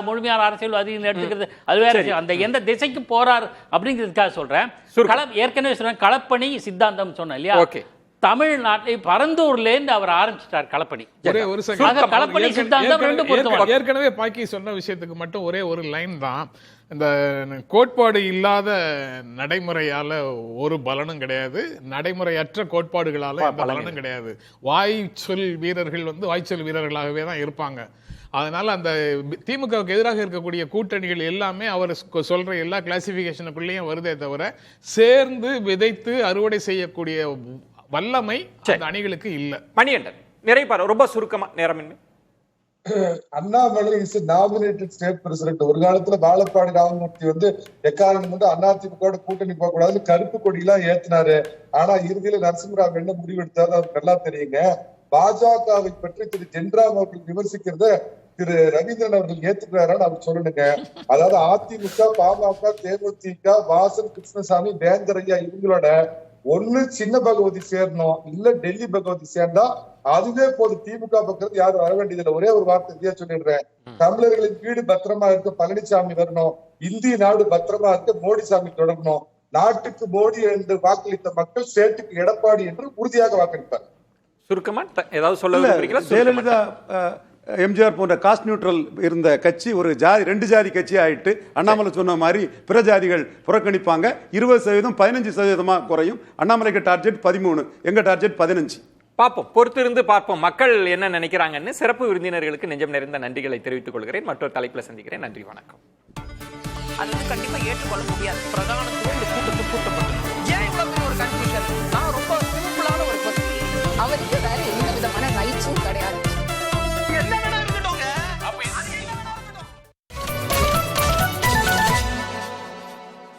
முழுமையான அரசியல் எடுத்துக்கிறது அது வேற. அந்த எந்த திசைக்கு போறார் அப்படிங்கிறதுக்காக சொல்றேன். ஏற்கனவே சொல்றேன், களப்பணி சித்தாந்தம் சொன்னேன் இல்லையா? தமிழ்நாட்டை பரந்தூர்லேருந்து அவர் ஆரம்பிச்சிட்டார் களப்பணி. ஒரே ஒரு ஆக களப்பணி சித்தாந்தம் ரெண்டு பொருத்தம். ஏற்கனவே பாக்கி சொன்ன விஷயத்துக்கு மட்டும் ஒரே ஒரு லைன் தான். இந்த கோட்பாடு இல்லாத நடைமுறையால ஒரு பலனும் கிடையாது, நடைமுறையற்ற கோட்பாடுகளால எந்த பலனும் கிடையாது. வாய்ச்சொல் வீரர்கள் வாய்ச்சொல் வீரர்களாகவே தான் இருப்பாங்க. அதனால அந்த திமுகவுக்கு எதிராக இருக்கக்கூடிய கூட்டணிகள் எல்லாமே அவர் சொல்ற எல்லா கிளாசிபிகேஷனுக்குள்ளேயும் வருதே தவிர சேர்ந்து விதைத்து அறுவடை செய்யக்கூடிய வல்லமை அந்த அணிகளுக்கு இல்ல. மணிகண்டன் நிறைய ரொம்ப சுருக்கமா நேரமின்மை. Annamalai is nominated state president. ஒரு காலத்துல வாழப்பாடி ராமமூர்த்தி எக்காரணம் அதிமுக கூட்டணி போக கூடாதுன்னு கருப்பு கொடியெல்லாம் ஏத்தினாரு. ஆனா இறுதியில நரசிம்மராவ் என்ன முடிவெடுத்தாரு அவருக்கு நல்லா தெரியுங்க. பாஜகவை பற்றி திரு ஜென்ராம் அவர்கள் விமர்சிக்கிறத திரு ரவீந்திரன் அவர்கள் ஏத்துக்கிறாரான்னு அவர் சொல்லணுங்க. அதாவது அதிமுக, பாமக, தேமுதிக, வாசன், கிருஷ்ணசாமி, வேந்தரையா இவங்களோட ஒண்ணு சின்ன பகவதி சேரணும், இல்ல டெல்லி பகவதி சேர்ந்தா அதுவே போது. திமுக பக்கம் யாரும் வர வேண்டியதில்லை. ஒரே ஒரு வார்த்தை சொல்லிடுறேன். தமிழர்களின் வீடு பத்திரமா இருக்க பழனிசாமி வரணும், இந்திய நாடு பத்திரமா இருக்க மோடி சாமி தொடரணும், நாட்டுக்கு மோடி என்று வாக்களித்த மக்கள் ஸ்டேட்டுக்கு எடப்பாடி என்று உறுதியாக வாக்களிப்பார். சுருக்கமா ஏதாவது சொல்ல? ஜெயலலிதா எம்ஜிஆர் போன்ற காஸ்ட் நியூட்ரல் இருந்த கட்சி ஒரு ரெண்டு ஜாதி கட்சி ஆயிட்டு அண்ணாமலை சொன்ன மாதிரி பிற ஜாதிகள் புறக்கணிப்பாங்க. 20% 15% குறையும். அண்ணாமலைக்கு டார்கெட் 13, எங்க டார்கெட் 15. பார்ப்போம், பொறுத்திருந்து பார்ப்போம் மக்கள் என்ன நினைக்கிறாங்கன்னு. சிறப்பு விருந்தினர்களுக்கு நெஞ்சம் நிறைந்த நன்றிகளை தெரிவித்துக் கொள்கிறேன். மற்றொரு தலைப்புல சந்திக்கிறேன். நன்றி, வணக்கம். அது கண்டிப்பா ஏற்றுக்கொள்ள முடியாது. பிரதான